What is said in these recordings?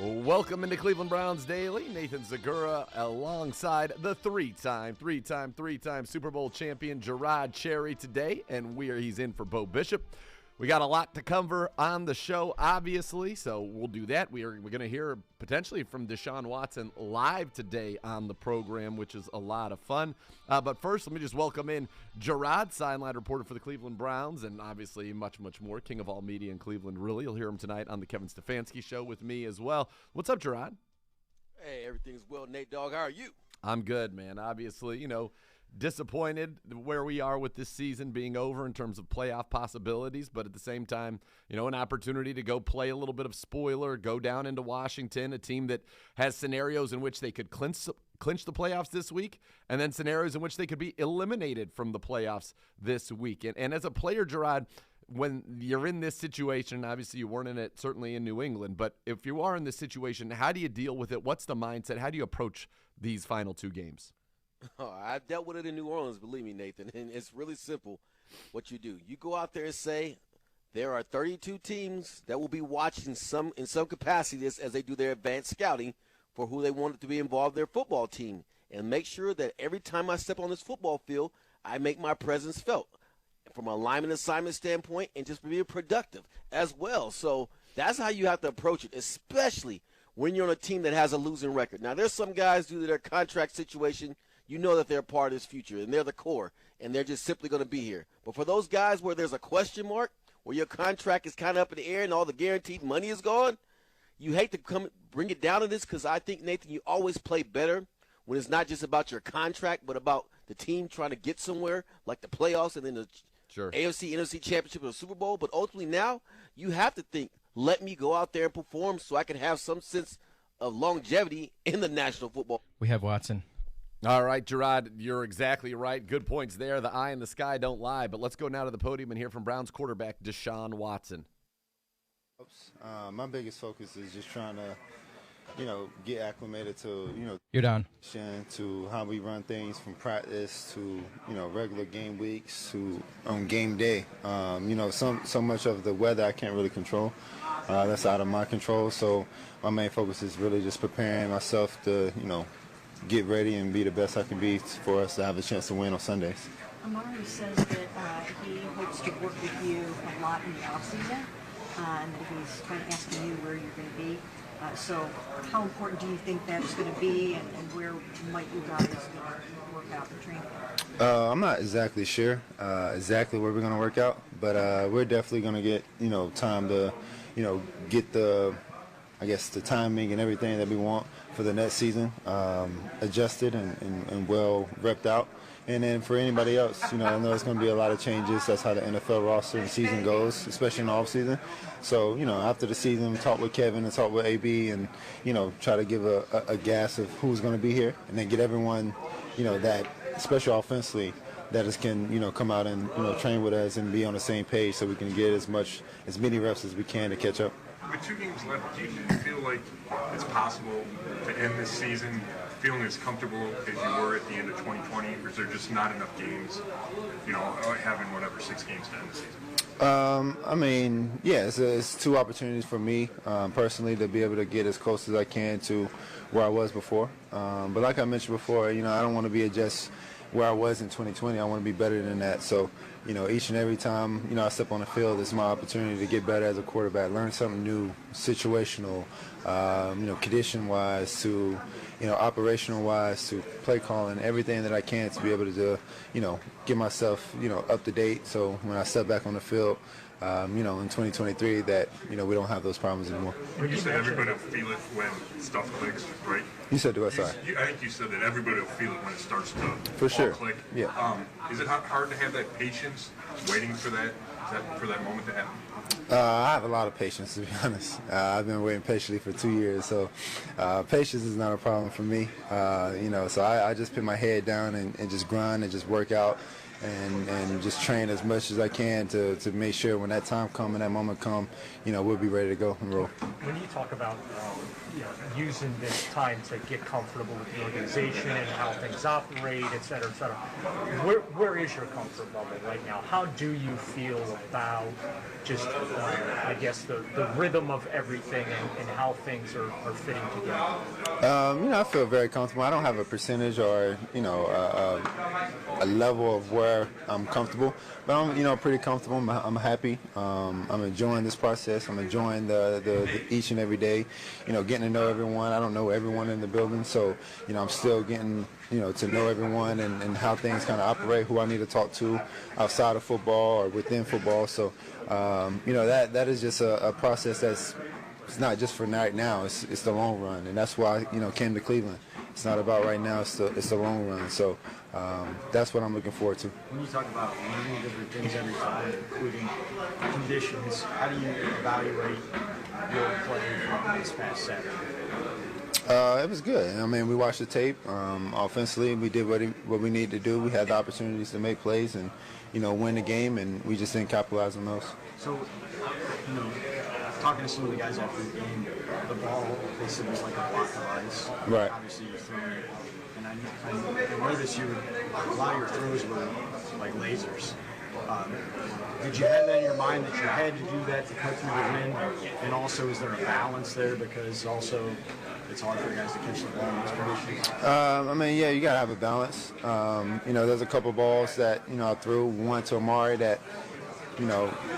Welcome into Cleveland Browns Daily. Nathan Zagura alongside the three-time Super Bowl champion Gerard Cherry today, and he's in for Bo Bishop. We got a lot to cover on the show, obviously, so we'll do that. We're going to hear potentially from DeShaun Watson live today on the program, which is a lot of fun. But first, let me just welcome in Gerard, sideline reporter for the Cleveland Browns, and obviously much, much more, king of all media in Cleveland, really. You'll hear him tonight on the Kevin Stefanski Show with me as well. What's up, Gerard? Hey, everything's well, Nate Dogg. How are you? I'm good, man. Obviously, disappointed where we are with this season being over in terms of playoff possibilities, but at the same time, an opportunity to go play a little bit of spoiler, go down into Washington, a team that has scenarios in which they could clinch the playoffs this week, and then scenarios in which they could be eliminated from the playoffs this week. And as a player, Gerard, when you're in this situation, obviously you weren't in it certainly in New England, but if you are in this situation, how do you deal with it? What's the mindset? How do you approach these final two games? Oh, I've dealt with it in New Orleans, believe me, Nathan, and it's really simple what you do. You go out there and say there are 32 teams that will be watching in some capacity this as they do their advanced scouting for who they want to be involved in their football team, and make sure that every time I step on this football field, I make my presence felt from a lineman assignment standpoint and just being productive as well. So that's how you have to approach it, especially when you're on a team that has a losing record. Now, there's some guys due to their contract situation, you know that they're a part of this future, and they're the core, and they're just simply going to be here. But for those guys where there's a question mark, where your contract is kind of up in the air and all the guaranteed money is gone, you hate to bring it down to this because I think, Nathan, you always play better when it's not just about your contract, but about the team trying to get somewhere, like the playoffs and then the AFC, NFC Championship or the Super Bowl. But ultimately now you have to think, let me go out there and perform so I can have some sense of longevity in the National Football. We have Watson. All right, Gerard, you're exactly right. Good points there. The eye in the sky don't lie. But let's go now to the podium and hear from Browns quarterback DeShaun Watson. My biggest focus is just trying to, get acclimated to, You're down. To how we run things from practice to, regular game weeks to on game day. So much of the weather I can't really control. That's out of my control. So my main focus is really just preparing myself to, get ready and be the best I can be for us to have a chance to win on Sundays. Amari says that he hopes to work with you a lot in the offseason, and that he's kind of asking you where you're going to be. So how important do you think that's going to be, and where might you guys work out the training? I'm not exactly sure exactly where we're going to work out, but we're definitely going to get, time to, get the timing and everything that we want for the next season adjusted and well repped out. And then for anybody else, I know there's going to be a lot of changes. That's how the NFL roster and season goes, especially in the offseason. So, after the season, talk with Kevin and talk with AB and, try to give a gas of who's going to be here and then get everyone, that, especially offensively, that is can, come out and, train with us and be on the same page so we can get as many reps as we can to catch up. With 2 games left, do you feel like it's possible to end this season feeling as comfortable as you were at the end of 2020, or is there just not enough games, having 6 games to end the season? It's 2 opportunities for me personally to be able to get as close as I can to where I was before. But like I mentioned before, I don't want to be just where I was in 2020. I want to be better than that. So, each and every time, I step on the field, it's my opportunity to get better as a quarterback, learn something new, situational, condition-wise to, operational-wise to play calling, everything that I can to be able to, get myself, up to date. So when I step back on the field, in 2023 that, we don't have those problems anymore. You said everybody will feel it when stuff clicks, right? You said do what, sorry? I think you said that everybody will feel it when it starts to for sure. Click. Yeah. Is it hard to have that patience waiting for that moment to happen? I have a lot of patience, to be honest. I've been waiting patiently for 2 years, so patience is not a problem for me. So I just put my head down and just grind and just work out and just train as much as I can to make sure when that time comes and that moment comes, we'll be ready to go and roll. When you talk about using this time to get comfortable with the organization and how things operate, et cetera, where is your comfort level right now? How do you feel about just, I guess, the rhythm of everything and how things are fitting together? I feel very comfortable. I don't have a percentage or, a level of where I'm comfortable, but I'm, pretty comfortable. I'm happy. I'm enjoying this process. I'm enjoying the each and every day, getting to know everyone. I don't know everyone in the building, so, I'm still getting, to know everyone and how things kind of operate, who I need to talk to outside of football or within football. So, that is just a process it's not just for right now. It's the long run, and that's why I came to Cleveland. It's not about right now. It's the long run. So that's what I'm looking forward to. When you talk about learning different things every time, including conditions, how do you evaluate your play from this past Saturday? It was good. I mean, we watched the tape. Offensively, we did what we needed to do. We had the opportunities to make plays and win the game, and we just didn't capitalize on those. So, talking to some of the guys after the game, the ball, they said, was like a block of ice. Right. Obviously, you're throwing it. And I noticed a lot of your throws were like lasers. Did you have that in your mind that you had to do that to cut through the wind? And also, is there a balance there? Because also, it's hard for guys to catch the ball in these conditions. You got to have a balance. There's a couple balls that, I threw. One to Amari that,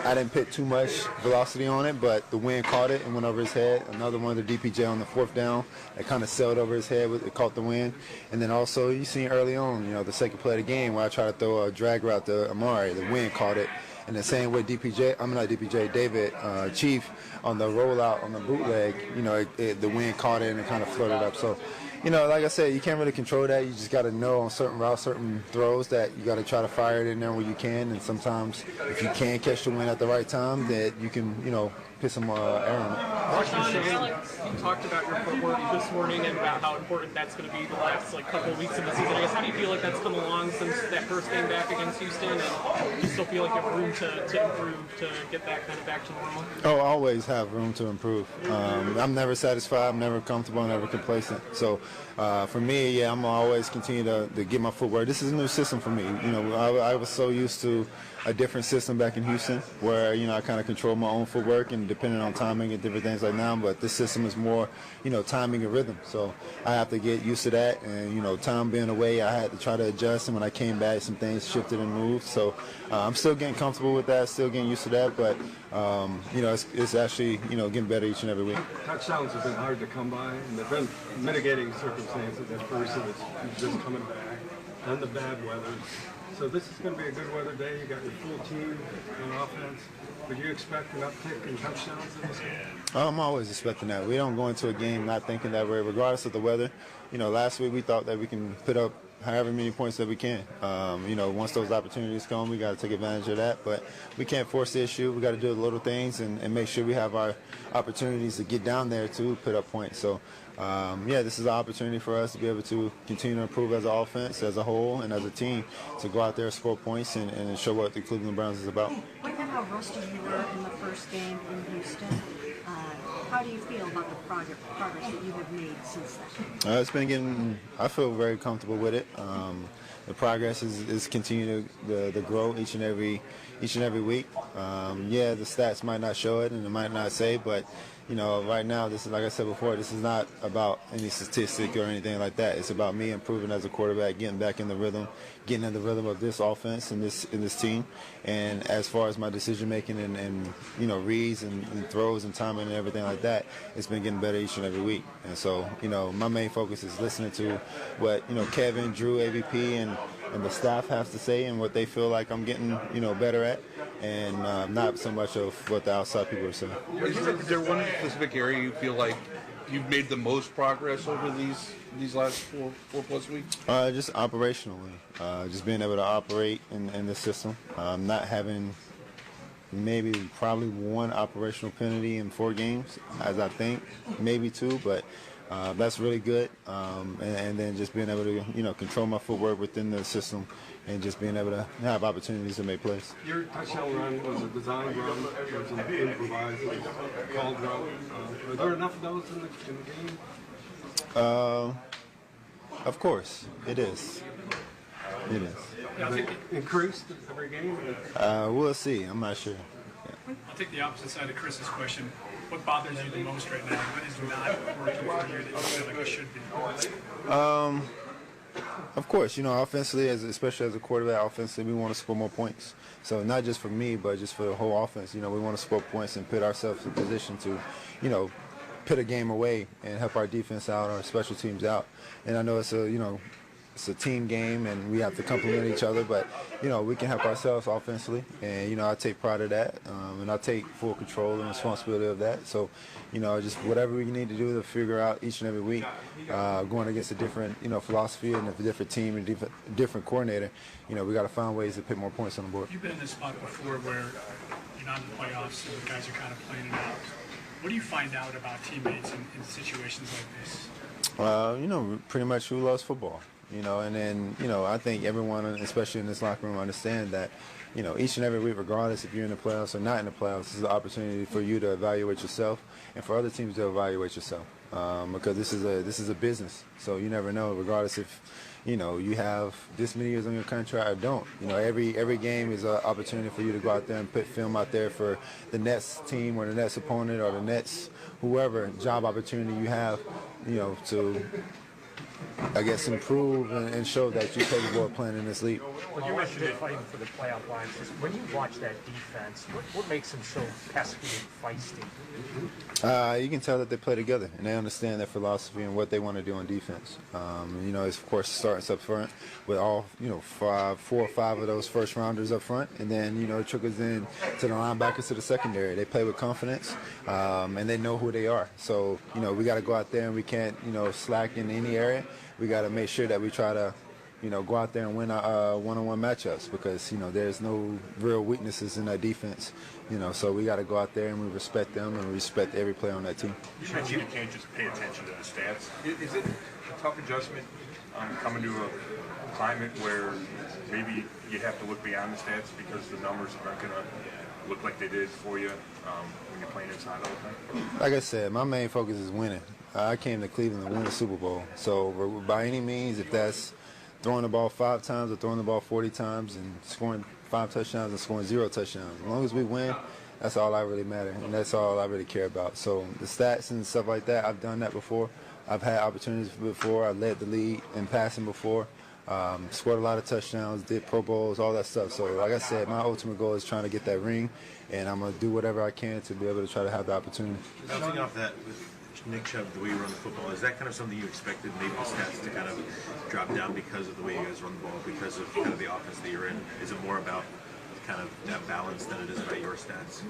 I didn't put too much velocity on it, but the wind caught it and went over his head. Another one to DPJ on the fourth down that kind of sailed over his head. It caught the wind. And then also you seen early on, the second play of the game where I tried to throw a drag route to Amari. The wind caught it. And the same way David Chief on the rollout on the bootleg, the wind caught it and it kind of floated up. So, like I said, you can't really control that. You just got to know on certain routes, certain throws that you got to try to fire it in there where you can. And sometimes if you can catch the wind at the right time, that you can, put some air on it. DeShaun and Alex, you talked about your footwork this morning and about how important that's going to be the last couple of weeks of the season. I guess, how do you feel like that's come along since that first game back against Houston? And do you still feel like you have room to improve to get that kind of back to normal? Oh, I always have room to improve. I'm never satisfied. I'm never comfortable. I'm never complacent. So for me, I'm always continue to get my footwork. This is a new system for me. I was so used to a different system back in Houston where, I kind of control my own footwork and depending on timing and different things like now, but this system is more, timing and rhythm. So I have to get used to that and, time being away, I had to try to adjust, and when I came back, some things shifted and moved. So I'm still getting comfortable with that, still getting used to that, but, it's actually, getting better each and every week. Touchdowns have been hard to come by, and they've been mitigating circumstances at first, and it's just coming back, and the bad weather. So this is going to be a good weather day. You got your full team on offense. Would you expect an uptick in touchdowns in this game? I'm always expecting that. We don't go into a game not thinking that way, regardless of the weather. Last week we thought that we can put up however many points that we can. Once those opportunities come, we got to take advantage of that. But we can't force the issue. We got to do the little things and make sure we have our opportunities to get down there to put up points. So, this is an opportunity for us to be able to continue to improve as an offense, as a whole, and as a team to go out there, score points, and show what the Cleveland Browns is about. Given how rusty you were in the first game in Houston, how do you feel about the progress that you have made since then? It's been I feel very comfortable with it. The progress is continuing to grow each and every week. The stats might not show it and it might not say, but right now, this is, like I said before, this is not about any statistic or anything like that. It's about me improving as a quarterback, getting back in the rhythm, getting in the rhythm of this offense and this team. And as far as my decision making and reads and throws and timing and everything like that, it's been getting better each and every week. And so, my main focus is listening to what Kevin, Drew, AVP, and the staff has to say and what they feel like I'm getting better at, and not so much of what the outside people are saying. Is there one specific area you feel like you've made the most progress over these last four plus weeks? Just operationally, just being able to operate in the system, not having probably one operational penalty in 4 games, as I think, maybe 2, but That's really good, and then just being able to control my footwork within the system, and just being able to have opportunities to make plays. Your touchdown run was a design run, it was an improvised, called run. Are there enough of those in the game? Of course, it is. It is. Has it increased every game? We'll see. I'm not sure. I'll take the opposite side of Chris's question. What bothers you the most right now? What is not working for you that you feel like it should be? Of course, offensively, especially as a quarterback, offensively, we want to score more points. So not just for me, but just for the whole offense. We want to score points and put ourselves in position to, put a game away and help our defense out, our special teams out. And I know it's a team game, and we have to complement each other, but we can help ourselves offensively, and I take pride of that, and I take full control and responsibility of that. So just whatever we need to do to figure out each and every week, going against a different philosophy and a different team and different coordinator, we got to find ways to put more points on the board. You've been in this spot before where you're not in the playoffs and the guys are kind of playing it out. What do you find out about teammates in situations like this? Pretty much who loves football. And then, I think everyone, especially in this locker room, understand that, each and every week, regardless if you're in the playoffs or not in the playoffs, this is an opportunity for you to evaluate yourself and for other teams to evaluate yourself. Because this is a business. So you never know, regardless if, you have this many years on your contract or don't. Every game is an opportunity for you to go out there and put film out there for the next team or the next opponent or the next whoever job opportunity you have, to improve and show that you're capable of playing in this league. Well, you mentioned fighting for the playoff lines. When you watch that defense, what makes them so pesky and feisty? You can tell that they play together and they understand their philosophy and what they want to do on defense. It's of course starts up front with all 4 or 5 of those first rounders up front, and then it trickles in to the linebackers to the secondary. They play with confidence and they know who they are. So we got to go out there and we can't slack in any area. We got to make sure that we try to go out there and win our one-on-one matchups, because there's no real weaknesses in that defense. So we got to go out there and we respect them and we respect every player on that team. You mentioned you can't just pay attention to the stats. Is it a tough adjustment coming to a climate where maybe you have to look beyond the stats because the numbers aren't going to look like they did for you when you're playing inside all the time? Like I said, my main focus is winning. I came to Cleveland to win the Super Bowl. So by any means, if that's throwing the ball 5 times or throwing the ball 40 times and scoring 5 touchdowns and scoring 0 touchdowns, as long as we win, that's all I really matter, and that's all I really care about. So the stats and stuff like that, I've done that before. I've had opportunities before. I led the league in passing before. Scored a lot of touchdowns, did Pro Bowls, all that stuff. So like I said, my ultimate goal is trying to get that ring, and I'm going to do whatever I can to be able to try to have the opportunity. Bouncing off that with Nick Chubb, the way you run the football, is that kind of something you expected, maybe the stats to kind of drop down because of the way you guys run the ball, because of kind of the offense that you're in? Is it more about kind of that balance than it is about your stats?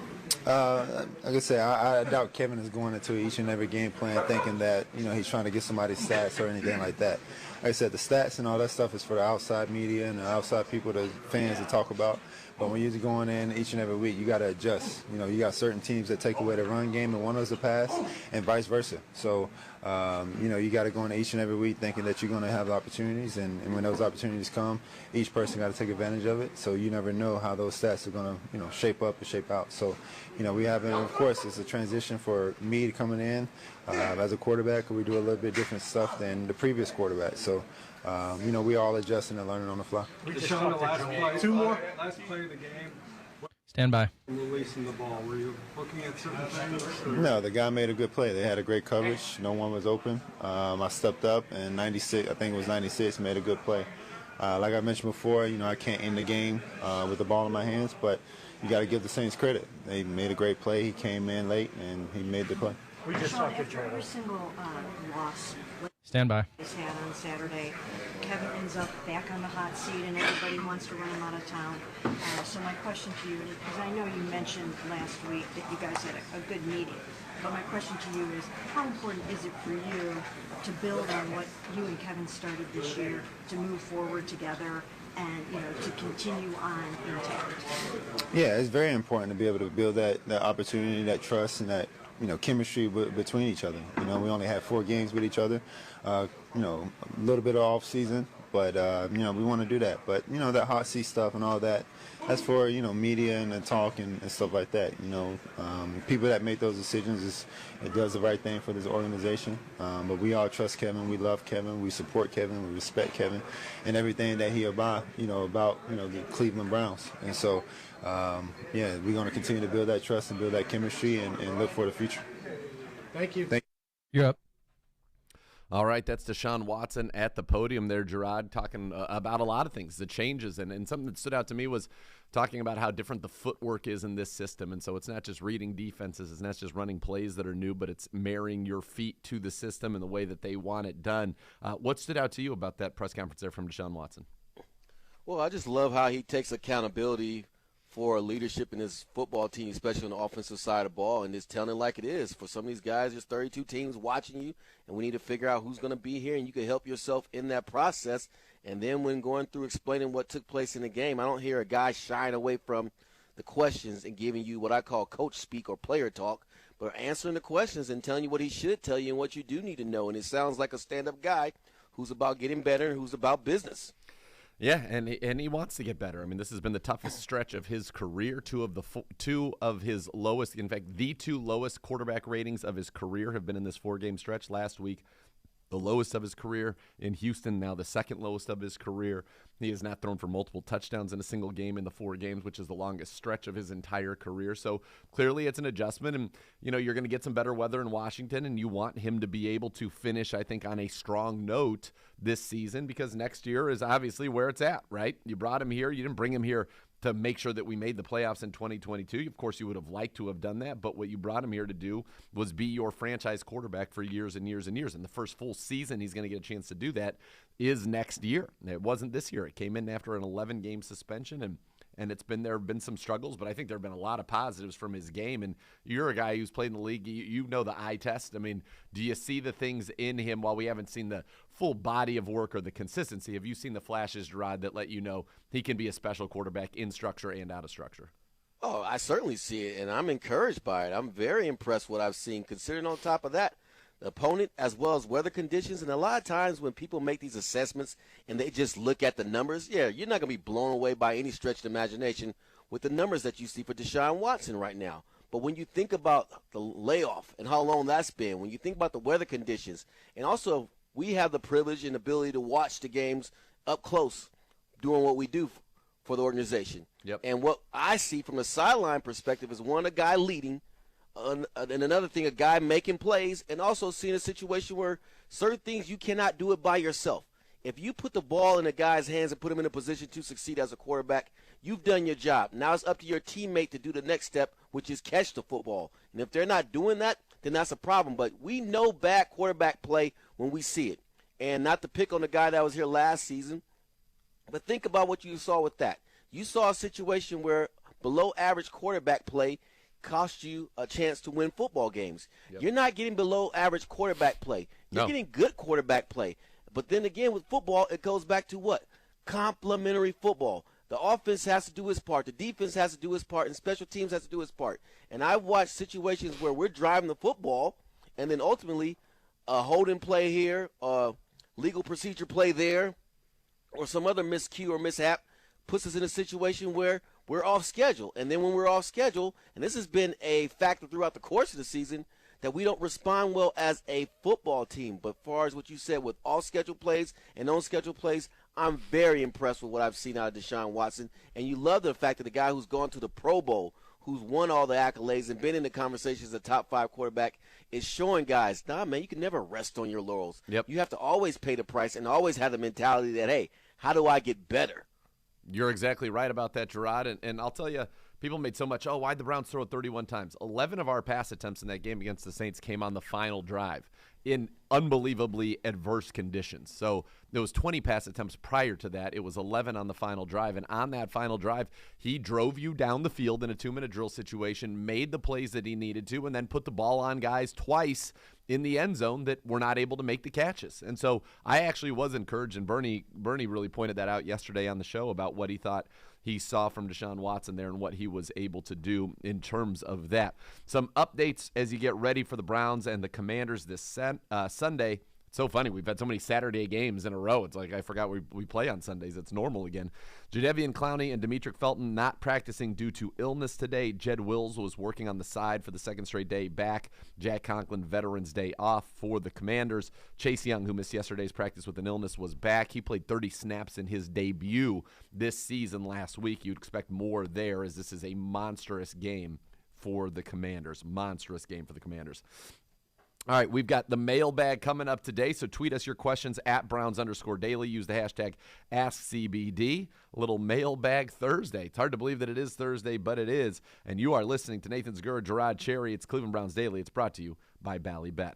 Like I said, I doubt Kevin is going into each and every game plan thinking that he's trying to get somebody's stats or anything like that. Like I said, the stats and all that stuff is for the outside media and the outside people, the fans to talk about. But when you're going in each and every week, you got to adjust. You got certain teams that take away the run game and want us to pass, and vice versa. So, you got to go in each and every week thinking that you're going to have opportunities, and when those opportunities come, each person got to take advantage of it. So you never know how those stats are going to, shape up and shape out. So, we have, and of course, it's a transition for me coming in as a quarterback. We do a little bit different stuff than the previous quarterback. So. We all adjusting and learning on the fly. DeShaun, the last play, 2 more. Last play of the game. Stand by. Releasing the ball. Were you looking at certain things? Or? No, the guy made a good play. They had a great coverage. No one was open. I stepped up, and 96, I think it was 96, made a good play. Like I mentioned before, I can't end the game with the ball in my hands, but you got to give the Saints credit. They made a great play. He came in late, and he made the play. We just talked after every single loss. Stand by. This had on Saturday, Kevin ends up back on the hot seat, and everybody wants to run him out of town. So my question to you is, because I know you mentioned last week that you guys had a good meeting, but my question to you is, how important is it for you to build on what you and Kevin started this year, to move forward together, and to continue on intact? Yeah, it's very important to be able to build that opportunity, that trust, and that chemistry between each other. We only had 4 games with each other. A little bit of off season, but we want to do that. But that hot seat stuff and all that, that's for media and the talk and stuff like that. People that make those decisions, it does the right thing for this organization. But we all trust Kevin. We love Kevin. We support Kevin. We respect Kevin and everything that he about the Cleveland Browns. And so, we're going to continue to build that trust and build that chemistry and look for the future. Thank you. You're up. All right, that's DeShaun Watson at the podium there, Gerard, talking about a lot of things, the changes. And something that stood out to me was talking about how different the footwork is in this system. And so it's not just reading defenses, it's not just running plays that are new, but it's marrying your feet to the system and the way that they want it done. What stood out to you about that press conference there from DeShaun Watson? Well, I just love how he takes accountability for leadership in his football team, especially on the offensive side of the ball, and just telling it like it is. For some of these guys, there's 32 teams watching you, and we need to figure out who's going to be here, and you can help yourself in that process. And then when going through explaining what took place in the game, I don't hear a guy shying away from the questions and giving you what I call coach speak or player talk, but answering the questions and telling you what he should tell you and what you do need to know. And it sounds like a stand-up guy who's about getting better and who's about business. Yeah, and he wants to get better. I mean, this has been the toughest stretch of his career. Two of his lowest, in fact, the 2 lowest quarterback ratings of his career have been in this 4-game stretch. Last week, the lowest of his career in Houston, now the 2nd lowest of his career. He has not thrown for multiple touchdowns in a single game in the 4 games, which is the longest stretch of his entire career. So clearly it's an adjustment, and you're going to get some better weather in Washington, and you want him to be able to finish, I think, on a strong note this season, because next year is obviously where it's at, right? You brought him here. You didn't bring him here to make sure that we made the playoffs in 2022. Of course, you would have liked to have done that, but what you brought him here to do was be your franchise quarterback for years and years and years. And the first full season he's going to get a chance to do that is next year. It wasn't this year. It came in after an 11-game suspension, and there have been some struggles, but I think there have been a lot of positives from his game. And you're a guy who's played in the league. You know the eye test. I mean, do you see the things in him while we haven't seen the full body of work or the consistency? Have you seen the flashes, Gerard, that let you know he can be a special quarterback in structure and out of structure? Oh, I certainly see it, and I'm encouraged by it. I'm very impressed with what I've seen, considering on top of that, the opponent as well as weather conditions. And a lot of times when people make these assessments and they just look at the numbers, you're not going to be blown away by any stretch of imagination with the numbers that you see for DeShaun Watson right now. But when you think about the layoff and how long that's been, when you think about the weather conditions, and also we have the privilege and ability to watch the games up close doing what we do for the organization. Yep. And what I see from a sideline perspective is, one, a guy leading, and another thing, a guy making plays, and also seeing a situation where certain things you cannot do it by yourself. If you put the ball in a guy's hands and put him in a position to succeed as a quarterback, you've done your job. Now it's up to your teammate to do the next step, which is catch the football. And if they're not doing that, then that's a problem. But we know bad quarterback play when we see it. And not to pick on the guy that was here last season, but think about what you saw with that. You saw a situation where below average quarterback play cost you a chance to win football games. Yep. You're not getting below average quarterback play. You're getting good quarterback play. But then again, with football, it goes back to what? Complementary football. The offense has to do its part. The defense has to do its part. And special teams has to do its part. And I've watched situations where we're driving the football, and then ultimately a holding play here, a legal procedure play there, or some other miscue or mishap puts us in a situation where we're off schedule. And then when we're off schedule, and this has been a factor throughout the course of the season, that we don't respond well as a football team. But as far as what you said with off-schedule plays and on-schedule plays, I'm very impressed with what I've seen out of DeShaun Watson. And you love the fact that the guy who's gone to the Pro Bowl, who's won all the accolades and been in the conversations as a top 5 quarterback, is showing guys, nah, man, you can never rest on your laurels. Yep. You have to always pay the price and always have the mentality that, hey, how do I get better? You're exactly right about that, Gerard. And I'll tell you, people made so much, why'd the Browns throw it 31 times? 11 of our pass attempts in that game against the Saints came on the final drive in unbelievably adverse conditions. So there was 20 pass attempts prior to that. It was 11 on the final drive. And on that final drive, he drove you down the field in a 2-minute drill situation, made the plays that he needed to, and then put the ball on guys twice in the end zone that were not able to make the catches. And so I actually was encouraged, and Bernie really pointed that out yesterday on the show about what he thought he saw from DeShaun Watson there and what he was able to do in terms of that. Some updates as you get ready for the Browns and the Commanders this Sunday. It's so funny. We've had so many Saturday games in a row. It's like I forgot we play on Sundays. It's normal again. Jadeveon Clowney and Demetric Felton not practicing due to illness today. Jed Wills was working on the side for the second straight day back. Jack Conklin, Veterans Day off for the Commanders. Chase Young, who missed yesterday's practice with an illness, was back. He played 30 snaps in his debut this season last week. You'd expect more there, as this is a monstrous game for the Commanders. Monstrous game for the Commanders. All right, we've got the mailbag coming up today, so tweet us your questions at Browns_daily. Use the hashtag AskCBD. A little mailbag Thursday. It's hard to believe that it is Thursday, but it is. And you are listening to Nathan Zgur, Gerard Cherry. It's Cleveland Browns Daily. It's brought to you by Ballybet.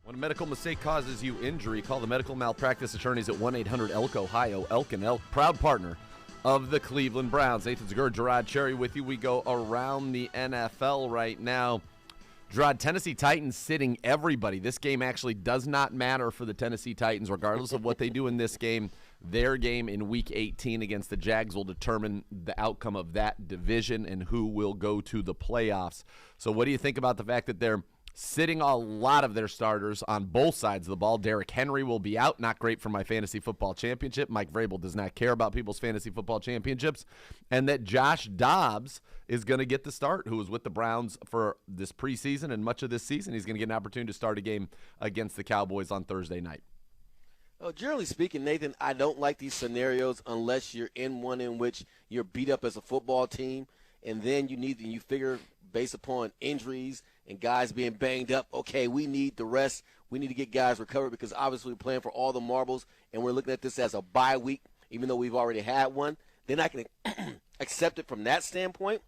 When a medical mistake causes you injury, call the medical malpractice attorneys at 1-800-ELK, Ohio. Elk and Elk, proud partner of the Cleveland Browns. Nathan Zgur, Gerard Cherry with you. We go around the NFL right now. Gerard, Tennessee Titans sitting everybody. This game actually does not matter for the Tennessee Titans, regardless of what they do in this game. Their game in Week 18 against the Jags will determine the outcome of that division and who will go to the playoffs. So what do you think about the fact that they're sitting a lot of their starters on both sides of the ball. Derrick Henry will be out. Not great for my fantasy football championship. Mike Vrabel does not care about people's fantasy football championships. And that Josh Dobbs is going to get the start, who was with the Browns for this preseason and much of this season. He's going to get an opportunity to start a game against the Cowboys on Thursday night. Well, generally speaking, Nathan, I don't like these scenarios unless you're in one in which you're beat up as a football team, and then you figure based upon injuries and guys being banged up, okay, we need the rest. We need to get guys recovered because obviously we're playing for all the marbles, and we're looking at this as a bye week, even though we've already had one. Then I can accept it from that standpoint.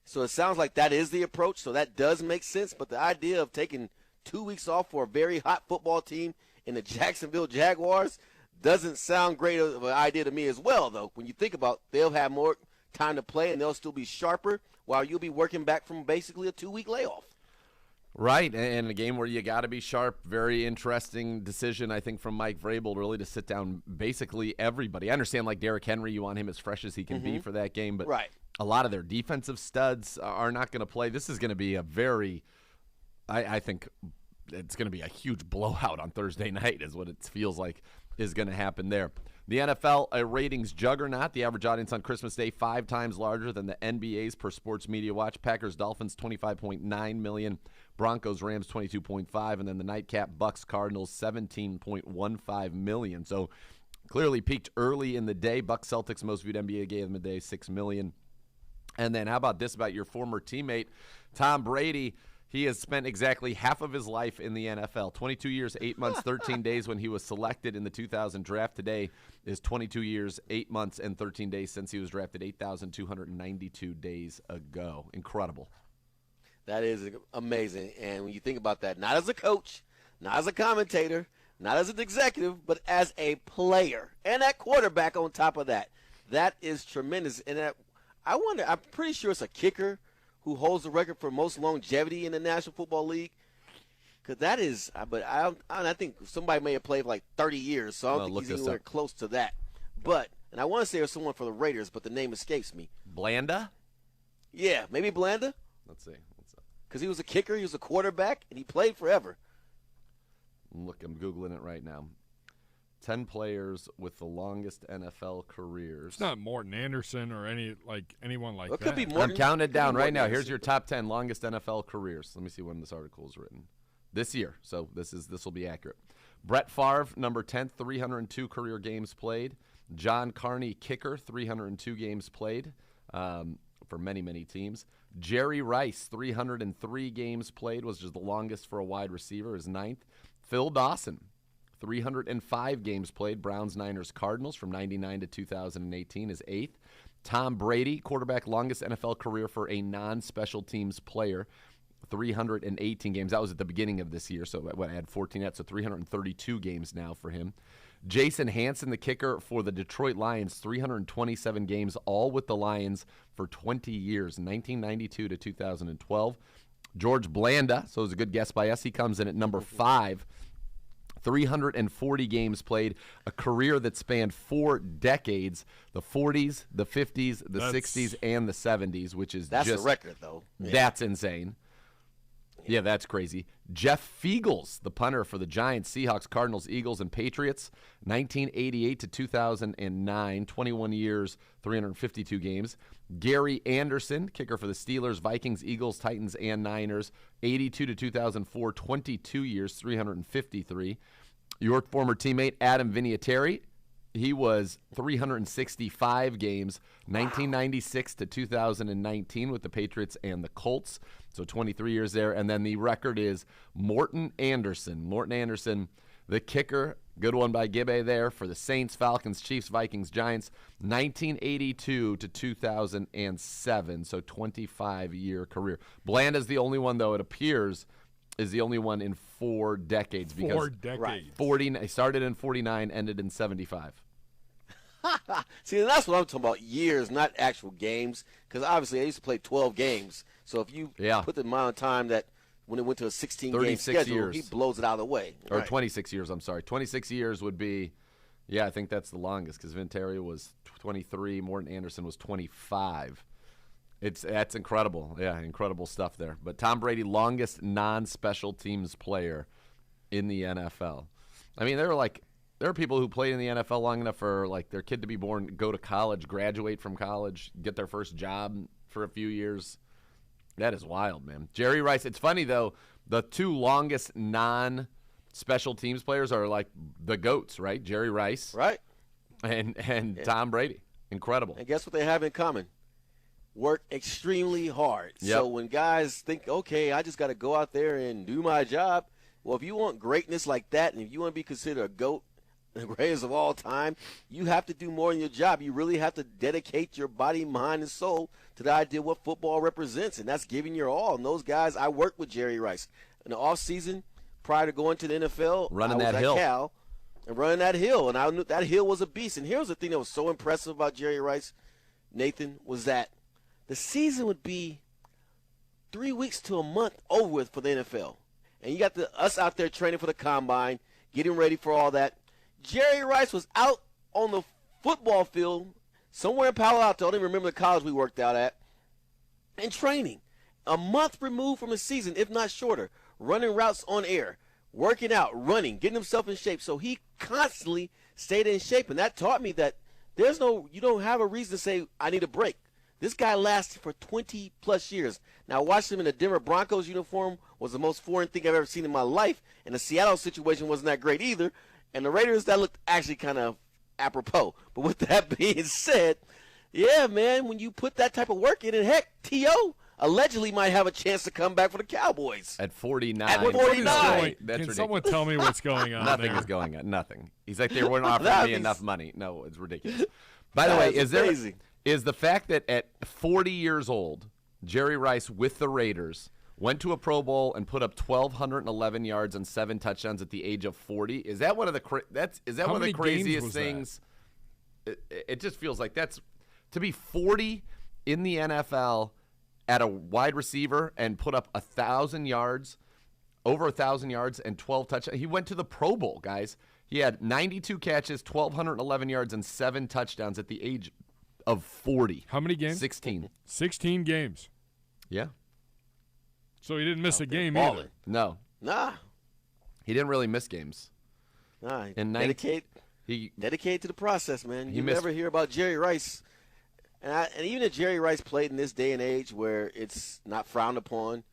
So it sounds like that is the approach, so that does make sense. But the idea of taking 2 weeks off for a very hot football team in the Jacksonville Jaguars doesn't sound great of an idea to me as well, though. When you think about they'll have more time to play and they'll still be sharper while you'll be working back from basically a 2-week layoff. Right, and a game where you got to be sharp. Very interesting decision, I think, from Mike Vrabel really to sit down basically everybody. I understand, like Derrick Henry, you want him as fresh as he can be for that game, but a lot of their defensive studs are not going to play. This is going to be a very, I think it's going to be a huge blowout on Thursday night is what it feels like is going to happen there. The NFL, a ratings juggernaut. The average audience on Christmas Day 5 times larger than the NBA's per Sports Media Watch. Packers, Dolphins, 25.9 million. Broncos, Rams, 22.5. And then the nightcap, Bucks, Cardinals, 17.15 million. So clearly peaked early in the day. Bucks, Celtics, most viewed NBA game of the day, 6 million. And then how about this about your former teammate, Tom Brady? He has spent exactly half of his life in the NFL. 22 years, 8 months, 13 days when he was selected in the 2000 draft. Today is 22 years, 8 months, and 13 days since he was drafted 8,292 days ago. Incredible. That is amazing. And when you think about that, not as a coach, not as a commentator, not as an executive, but as a player and that quarterback on top of that, that is tremendous. And I wonder, I'm pretty sure it's a kicker who holds the record for most longevity in the National Football League. Because that is, but I think somebody may have played for like 30 years, so I don't think he's anywhere close to that. But, and I want to say there's someone for the Raiders, but the name escapes me. Blanda? Yeah, maybe Blanda. Let's see. What's up? Because he was a kicker, he was a quarterback, and he played forever. Look, I'm Googling it right now. 10 players with the longest NFL careers. It's not Morton Anderson or anyone like that. Could be Morton. I'm counting it down right now. Here's your top 10 longest NFL careers. Let me see when this article is written. This year, so this will be accurate. Brett Favre, number 10, 302 career games played. John Carney, kicker, 302 games played for many, many teams. Jerry Rice, 303 games played, was just the longest for a wide receiver, is 9th. Phil Dawson, 305 games played, Browns, Niners, Cardinals from 99 to 2018 is 8th. Tom Brady, quarterback, longest NFL career for a non-special teams player, 318 games. That was at the beginning of this year, so I had 14 net, so 332 games now for him. Jason Hansen, the kicker for the Detroit Lions, 327 games, all with the Lions for 20 years, 1992 to 2012. George Blanda, so it was a good guess by us. He comes in at number 5. 340 games played, a career that spanned 4 decades, the 40s, the 50s, the 60s, and the 70s, which is that's just a record, though. Yeah. That's insane. Yeah, that's crazy. Jeff Fiegels, the punter for the Giants, Seahawks, Cardinals, Eagles, and Patriots, 1988 to 2009, 21 years, 352 games. Gary Anderson, kicker for the Steelers, Vikings, Eagles, Titans, and Niners, 82 to 2004, 22 years, 353. Your former teammate, Adam Vinatieri, he was 365 games, 1996 to 2019 with the Patriots and the Colts, so 23 years there. And then the record is Morton Anderson. Morton Anderson, the kicker, good one by Gibbe there for the Saints, Falcons, Chiefs, Vikings, Giants, 1982 to 2007, so 25-year career. Blanda's the only one, though, it appears, is the only one in 4 decades. Because 4 decades. 40, started in 49, ended in 75. See, that's what I'm talking about, years, not actual games, because obviously I used to play 12 games. So if you put the amount of time that when it went to a 16-game schedule, years. he blows it out of the way. Or 26 years, I'm sorry. 26 years would be, I think that's the longest, because Vinatieri was 23, Morton Anderson was 25. That's incredible. Yeah, incredible stuff there. But Tom Brady, longest non-special teams player in the NFL. I mean, there are people who played in the NFL long enough for like their kid to be born, go to college, graduate from college, get their first job for a few years. That is wild, man. Jerry Rice. It's funny though. The two longest non-special teams players are like the GOATs, right? Jerry Rice, right, and Tom Brady. Incredible. And guess what they have in common? Work extremely hard. Yep. So when guys think, okay, I just got to go out there and do my job. Well, if you want greatness like that, and if you want to be considered a GOAT, the greatest of all time, you have to do more in your job. You really have to dedicate your body, mind, and soul to the idea of what football represents, and that's giving your all. And those guys, I worked with Jerry Rice in the offseason prior to going to the NFL. Running I was that at hill. Cal and running that hill, and I knew that hill was a beast. And here's the thing that was so impressive about Jerry Rice, Nathan, was that the season would be 3 weeks to a month over with for the NFL. And you got us out there training for the combine, getting ready for all that. Jerry Rice was out on the football field somewhere in Palo Alto. I don't even remember the college we worked out at. And training. A month removed from a season, if not shorter. Running routes on air. Working out, running, getting himself in shape. So he constantly stayed in shape. And that taught me that you don't have a reason to say, I need a break. This guy lasted for 20-plus years. Now, watching him in the Denver Broncos uniform was the most foreign thing I've ever seen in my life. And the Seattle situation wasn't that great either. And the Raiders, that looked actually kind of apropos. But with that being said, yeah, man, when you put that type of work in, and heck, T.O. allegedly might have a chance to come back for the Cowboys. At 49. At 49. That's Can ridiculous. someone tell me what's going on Nothing there? is going on. Nothing. He's like, they weren't offering me enough money. No, it's ridiculous. By the way, is the fact that at 40 years old, Jerry Rice with the Raiders went to a Pro Bowl and put up 1,211 yards and 7 touchdowns at the age of 40. Is that one of the one of the craziest things? It just feels like that's to be 40 in the NFL at a wide receiver and put up 1,000 yards, over 1,000 yards and 12 touchdowns. He went to the Pro Bowl, guys. He had 92 catches, 1,211 yards, and 7 touchdowns at the age of 40. How many games? 16. 16 games. Yeah. So he didn't miss a game balling. either. No. Nah. He didn't really miss games. Nah. And dedicated to the process, man. He You missed- never hear about Jerry Rice. And even if Jerry Rice played in this day and age where it's not frowned upon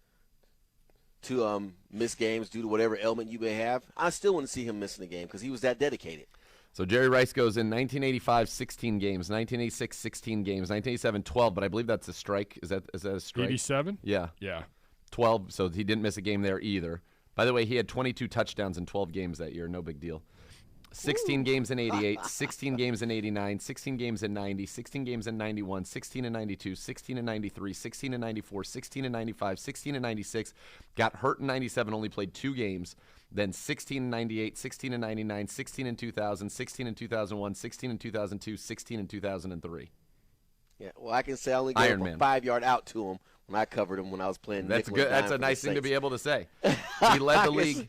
to miss games due to whatever ailment you may have, I still wouldn't see him missing a game because he was that dedicated. So Jerry Rice goes in 1985, 16 games, 1986, 16 games, 1987, 12, but I believe that's a strike. Is that a strike? 87? Yeah. Yeah. 12, so he didn't miss a game there either. By the way, he had 22 touchdowns in 12 games that year. No big deal. 16 games in 88, 16 games in 89, 16 games in 90, 16 games in 91, 16 in 92, 16 in 93, 16 in 94, 16 in 95, 16 in 96. Got hurt in 97, only played 2 games. Then 16 in 98, 16 in 99, 16 in 2000, 16 in 2001, 16 in 2002, 16 in 2003. Yeah, well, I can say I only gave Iron a Man. 5-yard out to him when I covered him when I was playing. That's nickel and good. That's dime a for the nice thing to Saints. be able to say. He led the league.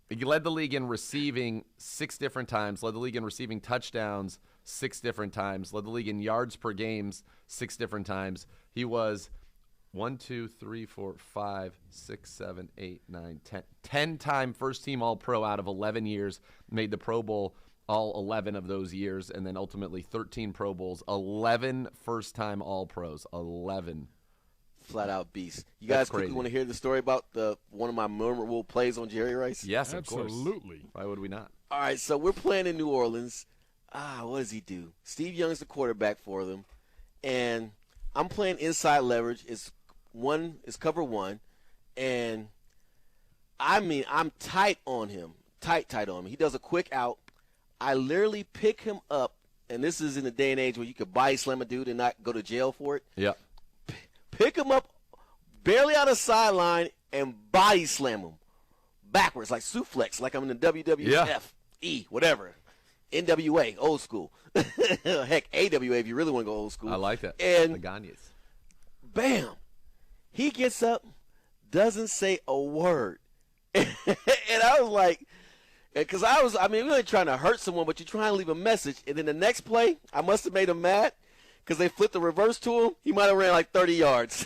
He led the league in receiving 6 different times, led the league in receiving touchdowns 6 different times, led the league in yards per games 6 different times. He was 1, 2, 3, 4, 5, 6, 7, 8, 9, 10. 10-time first-team All-Pro out of 11 years, made the Pro Bowl all 11 of those years, and then ultimately 13 Pro Bowls, 11 first-time All-Pros, 11. Flat out beast. You That's guys quickly crazy. want to hear the story about one of my memorable plays on Jerry Rice? Yes, of course. Absolutely. Why would we not? All right, so we're playing in New Orleans. What does he do? Steve Young's the quarterback for them, and I'm playing inside leverage. It's cover 1, and I mean I'm tight on him, tight on him. He does a quick out. I literally pick him up, and this is in the day and age where you could body slam a dude and not go to jail for it. Yeah. Pick him up barely out of sideline and body slam him backwards, like suplex, like I'm in the WWF, whatever. NWA, old school. Heck, AWA if you really want to go old school. I like that. And the Gagnes. Bam. He gets up, doesn't say a word. And I was like, because we weren't trying to hurt someone, but you're trying to leave a message. And then the next play, I must have made him mad because they flipped the reverse to him, he might have ran like 30 yards.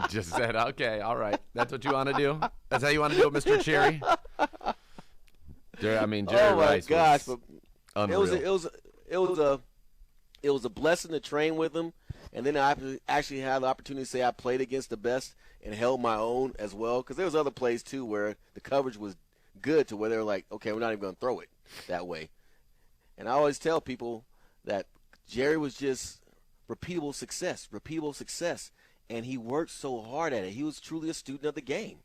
Just said, okay, all right. That's what you want to do? That's how you want to do it, Mr. Cherry? Jerry oh my Rice gosh, was but unreal. it was a blessing to train with him, and then I actually had the opportunity to say I played against the best and held my own as well, because there was other plays too where the coverage was good to where they were like, okay, we're not even going to throw it that way. And I always tell people that Jerry was just repeatable success, and he worked so hard at it. He was truly a student of the game.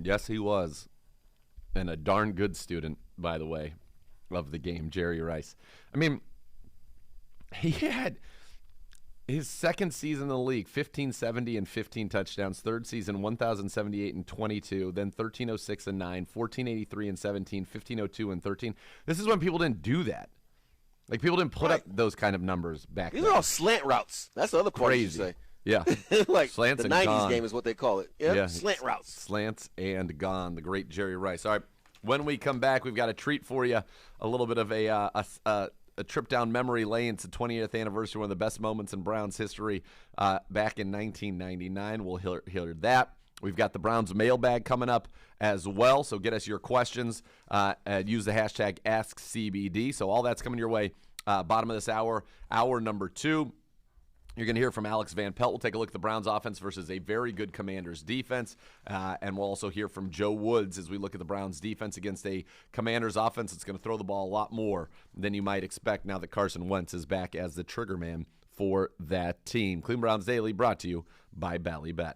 Yes, he was. And a darn good student, by the way, of the game, Jerry Rice. I mean, he had his second season in the league, 1,570 and 15 touchdowns. Third season, 1,078 and 22. Then 1,306 and 9, 1,483 and 17, 1,502 and 13. This is when people didn't do that. Like, people didn't put up those kind of numbers back then. These are all slant routes. That's the other part you say. Yeah. Like slants the and 90s gone. game is what they call it. Yeah, slant routes. Slants and gone, the great Jerry Rice. All right, when we come back, we've got a treat for you, a little bit of a trip down memory lane. It's the 20th anniversary, one of the best moments in Browns history back in 1999. We'll hear that. We've got the Browns mailbag coming up as well, so get us your questions and use the hashtag AskCBD. So all that's coming your way. Bottom of this hour number 2. You're going to hear from Alex Van Pelt. We'll take a look at the Browns offense versus a very good Commanders defense. And we'll also hear from Joe Woods as we look at the Browns defense against a Commanders offense that's going to throw the ball a lot more than you might expect now that Carson Wentz is back as the trigger man for that team. Cleveland Browns Daily brought to you by Ballybet.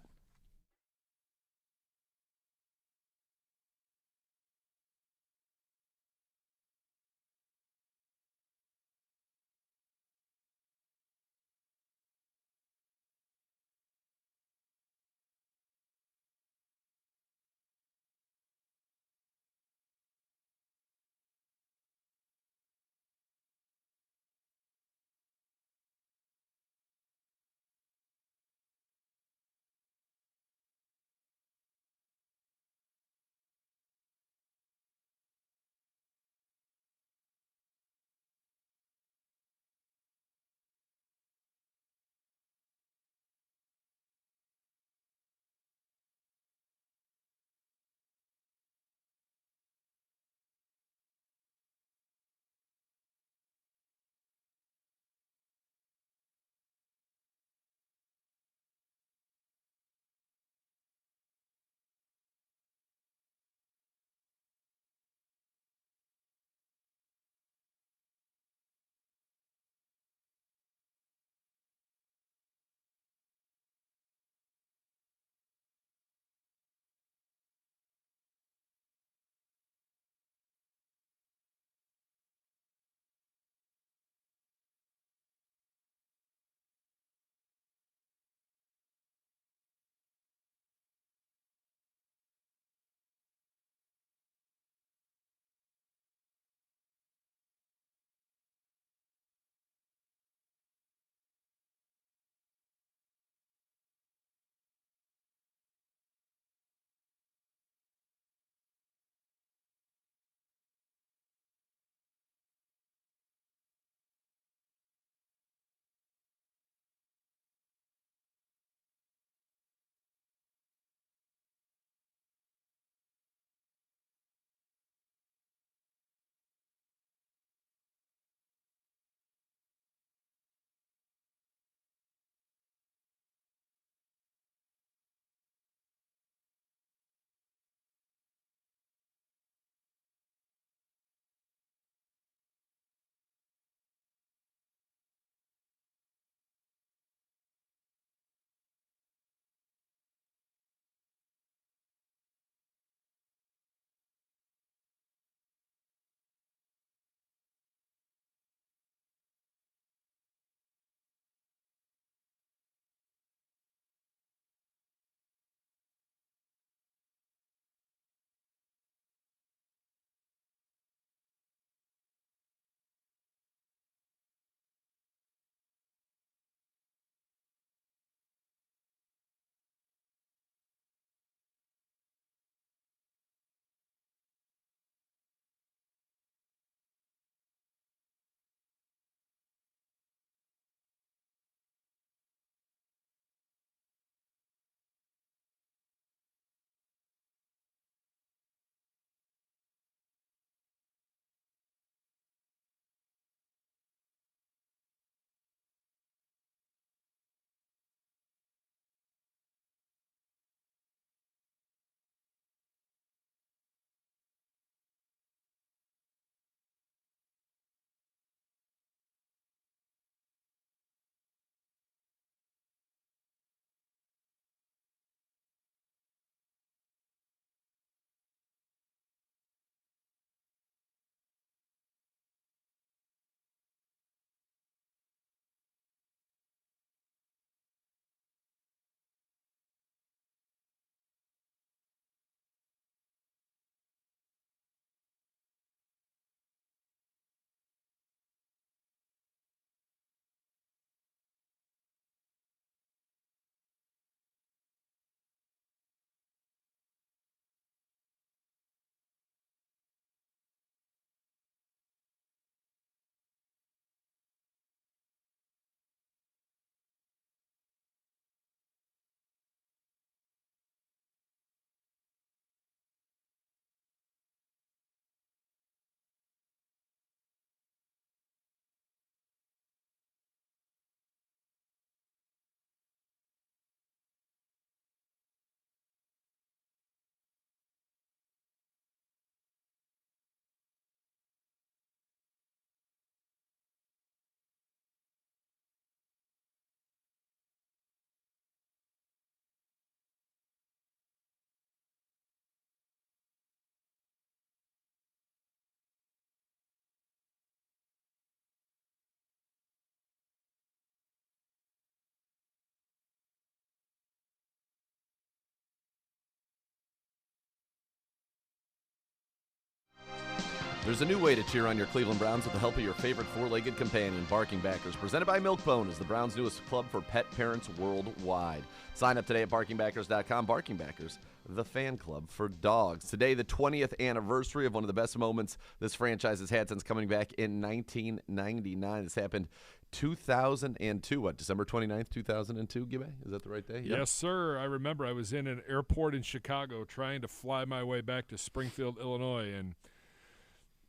There's a new way to cheer on your Cleveland Browns with the help of your favorite four-legged companion, Barking Backers. Presented by Milk-Bone is the Browns' newest club for pet parents worldwide. Sign up today at barkingbackers.com. Barking Backers, the fan club for dogs. Today, the 20th anniversary of one of the best moments this franchise has had since coming back in 1999. This happened 2002, December 29th, 2002, Gibbe? Is that the right day? Yep. Yes, sir. I remember I was in an airport in Chicago trying to fly my way back to Springfield, Illinois, and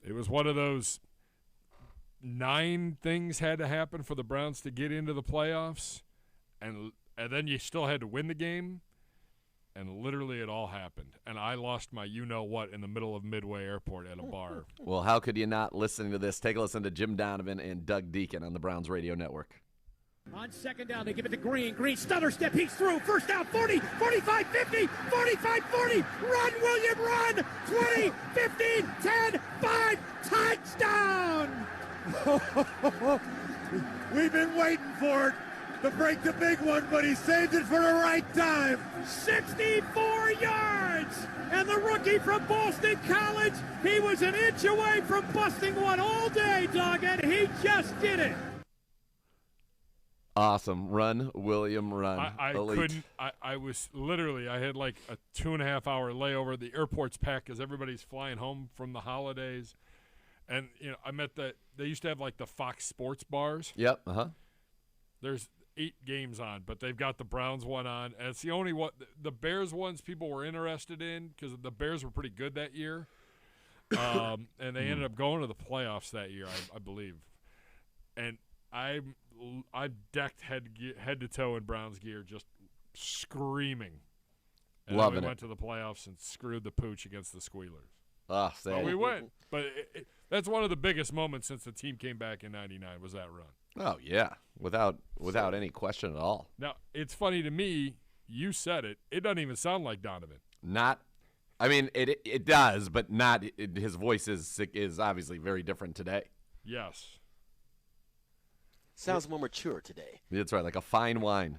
it was one of those 9 things had to happen for the Browns to get into the playoffs, and then you still had to win the game, and literally it all happened. And I lost my you-know-what in the middle of Midway Airport at a bar. Well, how could you not listen to this? Take a listen to Jim Donovan and Doug Deacon on the Browns radio network. On second down, they give it to Green. Green, stutter step, he's through. First down, 40, 45, 50, 45, 40. Run, William, run! 20, 15, 10, 5, touchdown! We've been waiting for it to break the big one, but he saved it for the right time. 64 yards! And the rookie from Boston College, he was an inch away from busting one all day, Doug, and he just did it. Awesome. Run, William, run. I Elite. couldn't. I was literally, I had like a 2.5-hour layover. The airport's packed because everybody's flying home from the holidays. And, I met they used to have like the Fox Sports bars. Yep, uh-huh. There's 8 games on, but they've got the Browns one on. And it's the only one, the Bears ones people were interested in because the Bears were pretty good that year. And they ended up going to the playoffs that year, I believe. And I'm decked head to toe in Browns gear, just screaming. And Loving then we it. went to the playoffs and screwed the pooch against the Squealers. So we went. But that's one of the biggest moments since the team came back in '99 was that run. Oh, yeah, without any question at all. Now, it's funny to me, you said it. It doesn't even sound like Donovan. It does, but not. His voice is obviously very different today. Yes. Sounds more mature today. That's right, like a fine wine.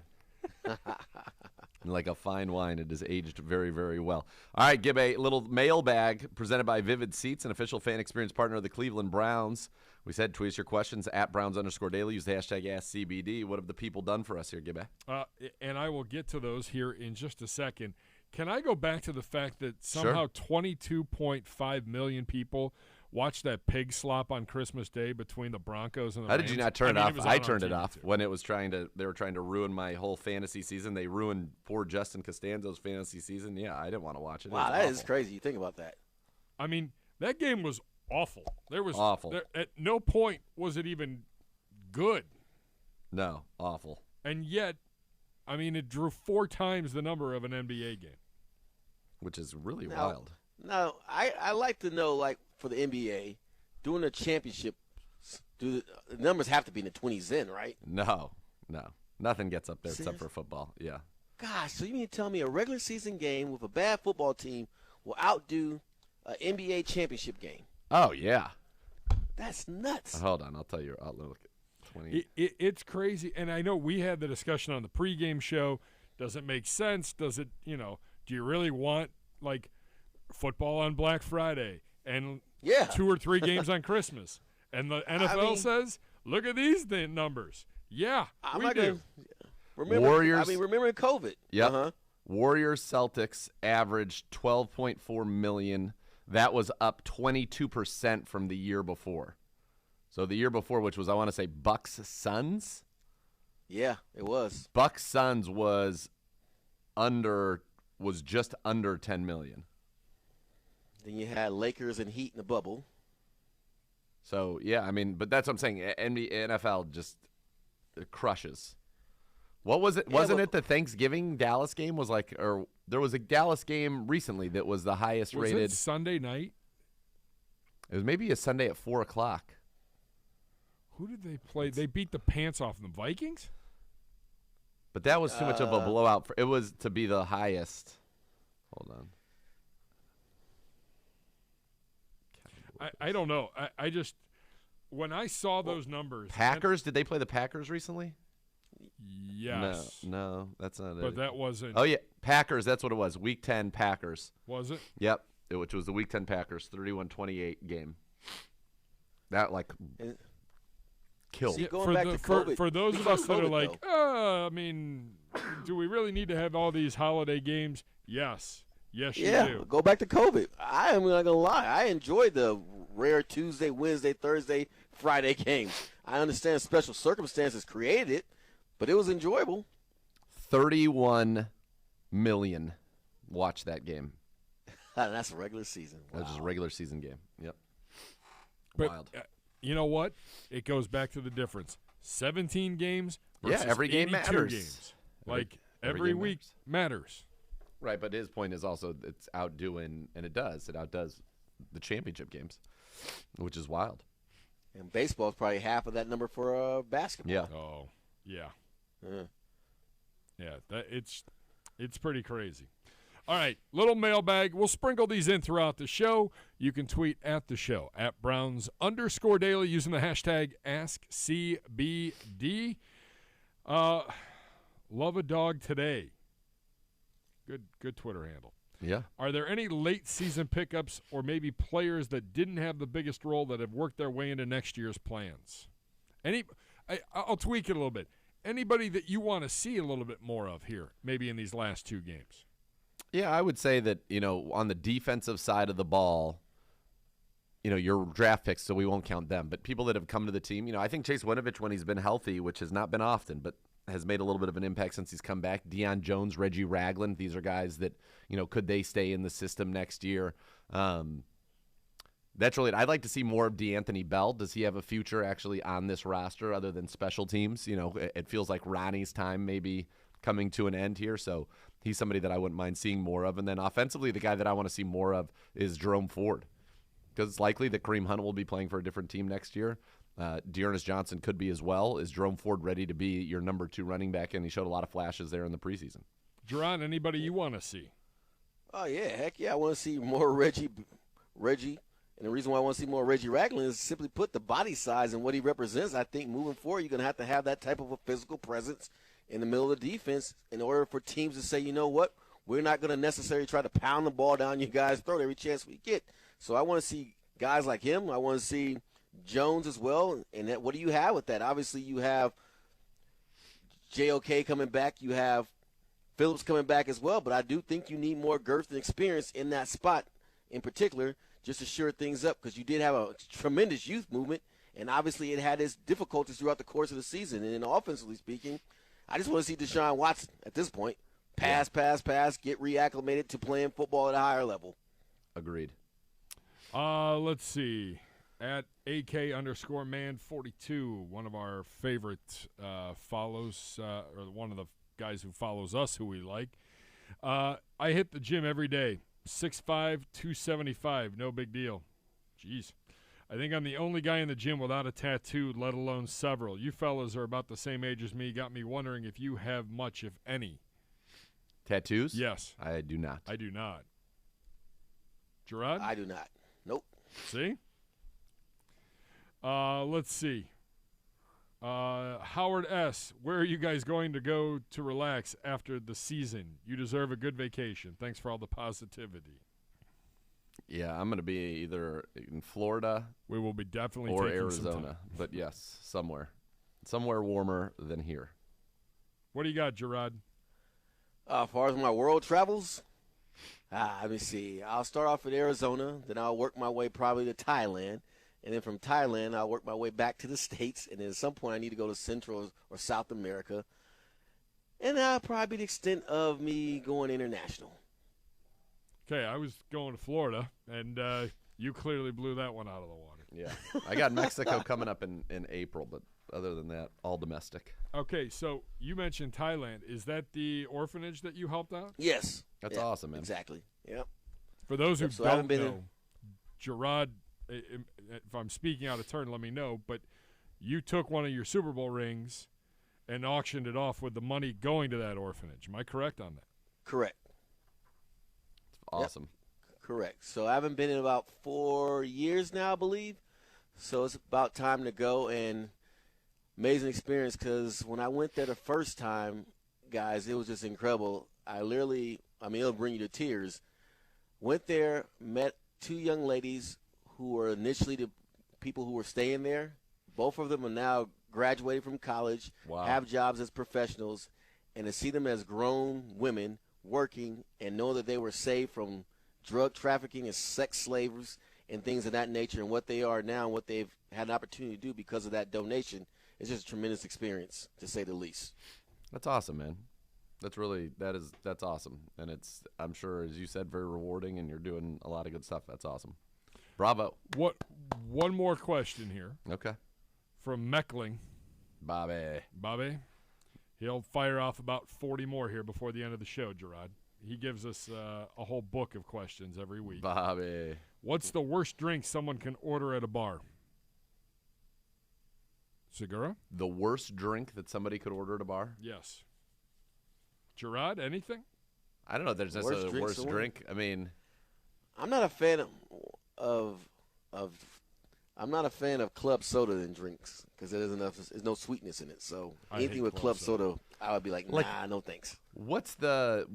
Like a fine wine, it has aged very, very well. All right, give a little mailbag presented by Vivid Seats, an official fan experience partner of the Cleveland Browns. We said tweet us your questions at Browns_daily. Use the hashtag AskCBD. What have the people done for us here, Gibbe? And I will get to those here in just a second. Can I go back to the fact that somehow 22.5 million people watched that pig slop on Christmas Day between the Broncos and the How Rams? did you not turn it off? I turned it TV off too. when it was they were trying to ruin my whole fantasy season. They ruined poor Justin Costanzo's fantasy season. Yeah, I didn't want to watch it. Wow, it that was is crazy. You think about that. I mean, that game was awful. There was awful. At no point was it even good. No, awful. And yet, I mean, it drew 4 times the number of an NBA game. Which is really wild. No, I like to know, like, for the NBA, during a championship, the numbers have to be in the 20s then, right? No. Nothing gets up there except Seriously? for football. Yeah. Gosh, so you mean to tell me a regular season game with a bad football team will outdo an NBA championship game? Oh, yeah. That's nuts. Hold on. I'll tell you. I'll look at 20. It's crazy. And I know we had the discussion on the pregame show. Does it make sense? Does it, do you really want, like, football on Black Friday and 2 or 3 games on Christmas? And the NFL says, look at these numbers. Yeah, we do. Warriors. Remembering COVID. Yep. Uh-huh. Warriors Celtics averaged 12.4 million. That was up 22% from the year before. So the year before, which was, I want to say, Bucks Suns. Yeah, it was. Bucks Suns was just under 10 million. Then you had Lakers and Heat in the bubble. So, yeah, but that's what I'm saying. NFL just crushes. What was it? Wasn't it the Thanksgiving Dallas game was like, or there was a Dallas game recently that was the highest rated. Was it Sunday night? It was maybe a Sunday at 4 o'clock. Who did they play? They beat the pants off them. Vikings? But that was too much of a blowout. It was to be the highest. Hold on. I don't know. I just, when I saw those numbers. Packers? Did they play the Packers recently? Yes. No, that's not it. But that wasn't. Oh, yeah. Packers, that's what it was. Week 10 Packers. Was it? Yep. Which was the Week 10 Packers, 31-28 game. That killed. See, going back to COVID, for those of us that are like, I mean, do we really need to have all these holiday games? Yes, you do. Go back to COVID. I am not gonna lie. I enjoyed the rare Tuesday, Wednesday, Thursday, Friday games. I understand special circumstances created it, but it was enjoyable. 31 million watched that game. That's a regular season. Wow. That was just a regular season game. Yep. But, Wild. You know what? It goes back to the difference. 17 games versus every game 82 matters. Games. Every Every game week matters. Right, but his point is also it's outdoing, and it outdoes the championship games, which is wild. And baseball is probably half of that number for basketball. Yeah. Oh, yeah. Yeah, it's pretty crazy. All right, little mailbag. We'll sprinkle these in throughout the show. You can tweet at the show, at Browns_Daily, using the hashtag AskCBD. Love a dog today. Good Twitter handle. Yeah. Are there any late season pickups or maybe players that didn't have the biggest role that have worked their way into next year's plans? I'll tweak it a little bit. Anybody that you want to see a little bit more of here, maybe in these last two games? Yeah, I would say that, on the defensive side of the ball, your draft picks, so we won't count them, but people that have come to the team, I think Chase Winovich, when he's been healthy, which has not been often, but has made a little bit of an impact since he's come back. Deion Jones, Reggie Ragland, these are guys that, could they stay in the system next year? That's really it. I'd like to see more of D'Anthony Bell. Does he have a future actually on this roster other than special teams? It feels like Ronnie's time may be coming to an end here, so he's somebody that I wouldn't mind seeing more of. And then offensively, the guy that I want to see more of is Jerome Ford, because it's likely that Kareem Hunt will be playing for a different team next year. Dearness Johnson could be as well. Is Jerome Ford ready to be your number 2 running back? And he showed a lot of flashes there in the preseason. Jerron, anybody you want to see? Oh, yeah. Heck yeah. I want to see more Reggie. And the reason why I want to see more Reggie Ragland is simply put the body size and what he represents. I think moving forward, you're going to have that type of a physical presence in the middle of the defense in order for teams to say, you know what, we're not going to necessarily try to pound the ball down your guys' throat every chance we get. So I want to see guys like him. I want to see Jones as well. And what do you have with that? Obviously, you have JOK coming back. You have Phillips coming back as well. But I do think you need more girth and experience in that spot in particular just to shore things up, because you did have a tremendous youth movement, and obviously it had its difficulties throughout the course of the season. And then offensively speaking, I just want to see DeShaun Watson at this point. Pass, get reacclimated to playing football at a higher level. Agreed. Let's see. At AK_man42, one of our favorite follows, or one of the guys who follows us who we like. I hit the gym every day. 6'5", 275, no big deal. Jeez. I think I'm the only guy in the gym without a tattoo, let alone several. You fellas are about the same age as me. Got me wondering if you have much, if any. Tattoos? Yes. I do not. I do not. Gerard? I do not. Nope. See? Let's see. Howard S., where are you guys going to go to relax after the season? You deserve a good vacation. Thanks for all the positivity. Yeah, I'm going to be either in Florida. We will be definitely or taking Arizona. some time. But yes, somewhere warmer than here. What do you got, Gerard? As far as my world travels, let me see. I'll start off in Arizona, then I'll work my way probably to Thailand. And then from Thailand, I'll work my way back to the States. And then at some point, I need to go to Central or South America. And that'll probably be the extent of me going international. Okay, I was going to Florida, and you clearly blew that one out of the water. Yeah. I got Mexico coming up in April, but other than that, all domestic. Okay, so you mentioned Thailand. Is that the orphanage that you helped out? Yes. That's awesome, man. Exactly. Yep. For those who So don't know, Gerard, if I'm speaking out of turn, let me know, but you took one of your Super Bowl rings and auctioned it off with the money going to that orphanage. Am I correct on that? Correct. Awesome. Yep. Correct. So I haven't been in about 4 years now, I believe. So it's about time to go, and amazing experience, because when I went there the first time, guys, it was just incredible. It'll bring you to tears. Went there, met 2 young ladies who were initially the people who were staying there, both of them are now graduated from college, have jobs as professionals, and to see them as grown women working and know that they were saved from drug trafficking and sex slavers and things of that nature, and what they are now and what they've had an opportunity to do because of that donation is just a tremendous experience, to say the least. That's awesome, man. That's awesome. And it's, I'm sure, as you said, very rewarding, and you're doing a lot of good stuff. That's awesome. Bravo. One more question here. Okay. From Meckling. Bobby. He'll fire off about 40 more here before the end of the show, Gerard. He gives us a whole book of questions every week. Bobby. What's the worst drink someone can order at a bar? Segura? The worst drink that somebody could order at a bar? Yes. Gerard, anything? I don't know if there's necessarily a worst drink. I mean, I'm not a fan of I'm not a fan of club soda in drinks because there's no sweetness in it. So anything with club soda, I would be like, nah, no thanks. What's the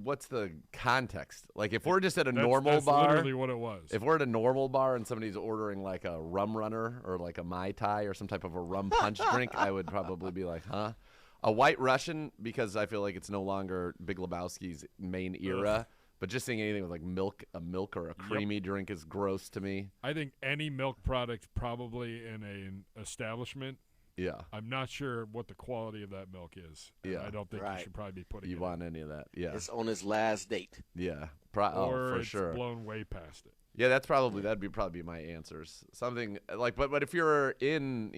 context? Like, if we're just at a normal that's bar, literally what it was. If we're at a normal bar and somebody's ordering like a rum runner or like a Mai Tai or some type of a rum punch drink, I would probably be like, huh? A White Russian, because I feel like it's no longer Big Lebowski's main era. But just seeing anything with like a milk or a creamy drink is gross to me. I think any milk product probably in an establishment. Yeah. I'm not sure what the quality of that milk is. Yeah. I don't think you should probably be putting You want any of that. Yeah. It's on its last date. Yeah. Or for it's sure. blown way past it. Yeah, that'd probably my answers. Something like, but if you're in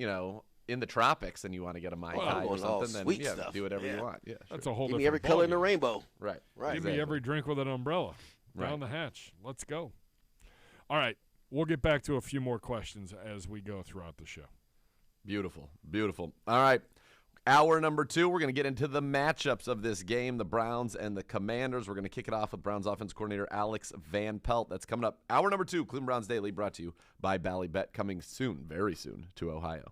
the tropics and you want to get a Mai Tai or something, then do whatever you want. Yeah, That's a whole Give different me every color in the rainbow. Right. Give me every drink with an umbrella. Down the hatch. Let's go. All right. We'll get back to a few more questions as we go throughout the show. Beautiful. All right. Hour number 2, we're going to get into the matchups of this game, the Browns and the Commanders. We're going to kick it off with Browns offense coordinator Alex Van Pelt. That's coming up. Hour number 2, Cleveland Browns Daily, brought to you by Ballybet, coming soon, very soon, to Ohio.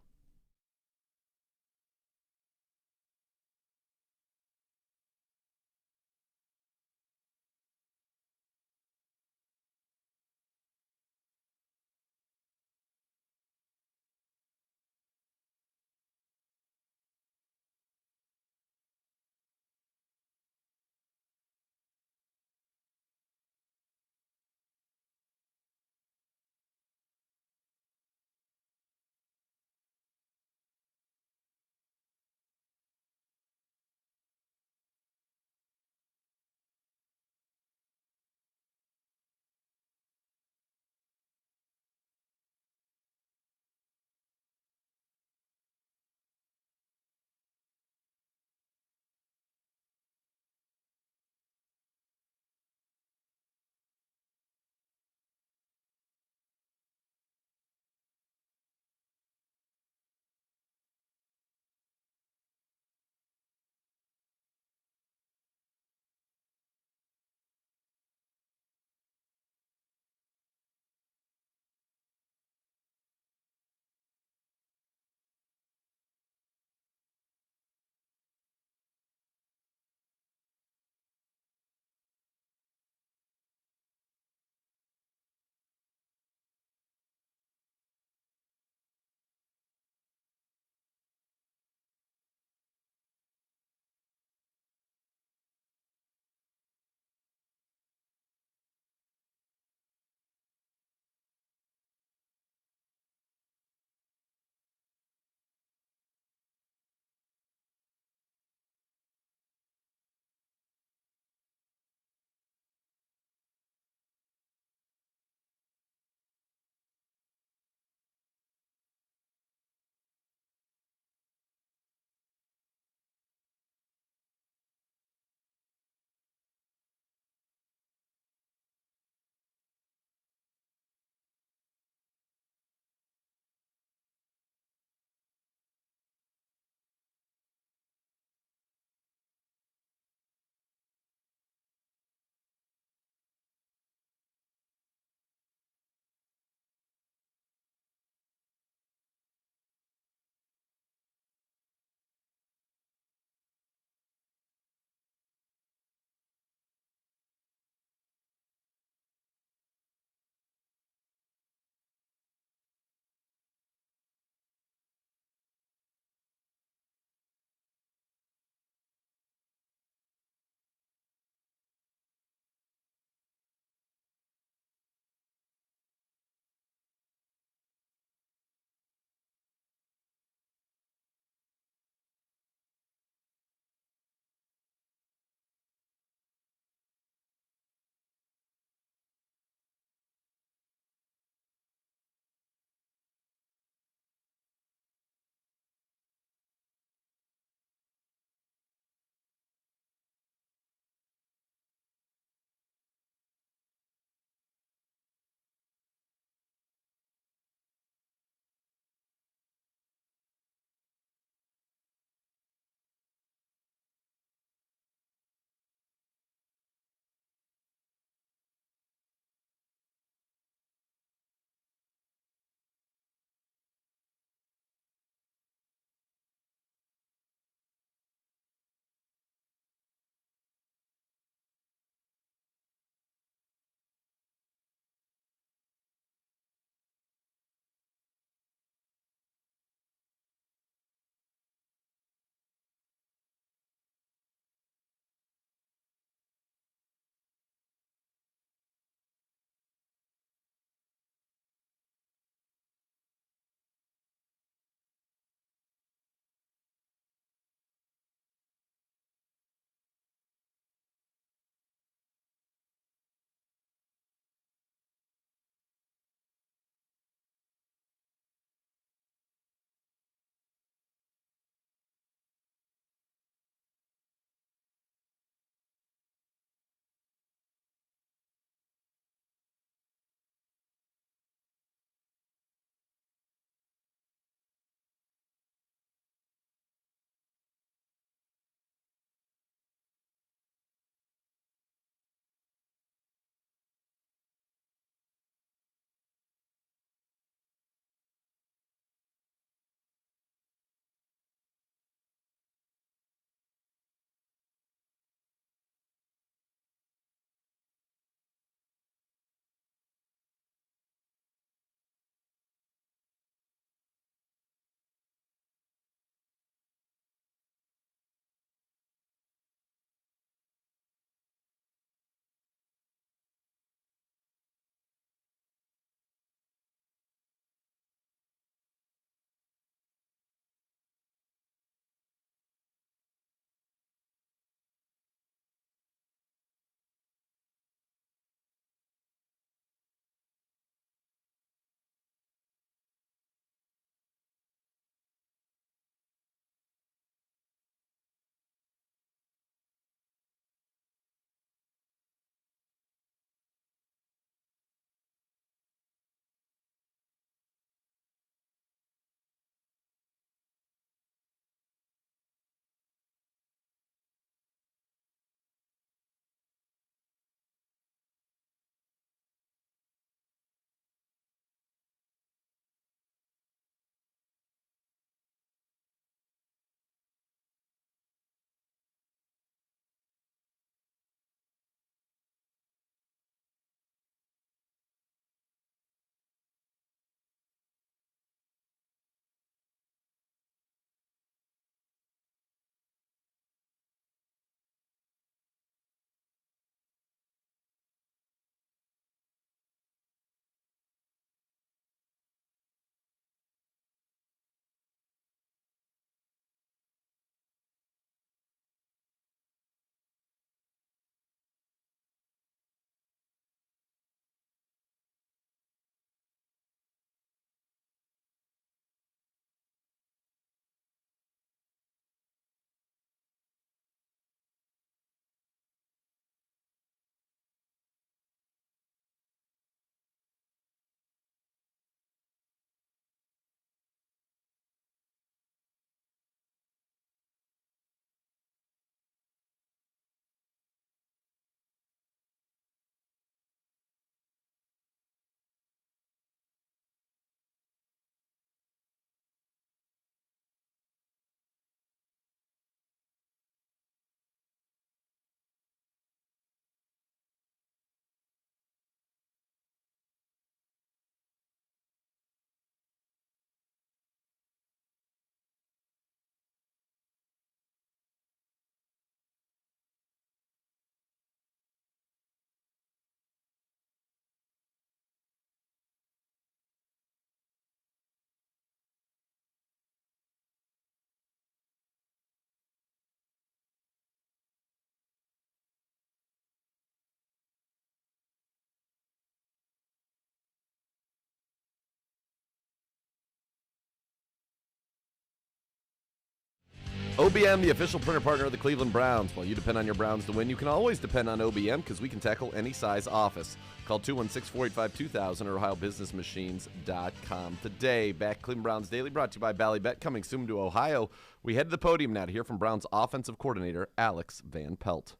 OBM, the official printer partner of the Cleveland Browns. While you depend on your Browns to win, you can always depend on OBM because we can tackle any size office. Call 216-485-2000 or OhioBusinessMachines.com. Today, back Cleveland Browns Daily, brought to you by Ballybet. Coming soon to Ohio, we head to the podium now to hear from Browns offensive coordinator Alex Van Pelt.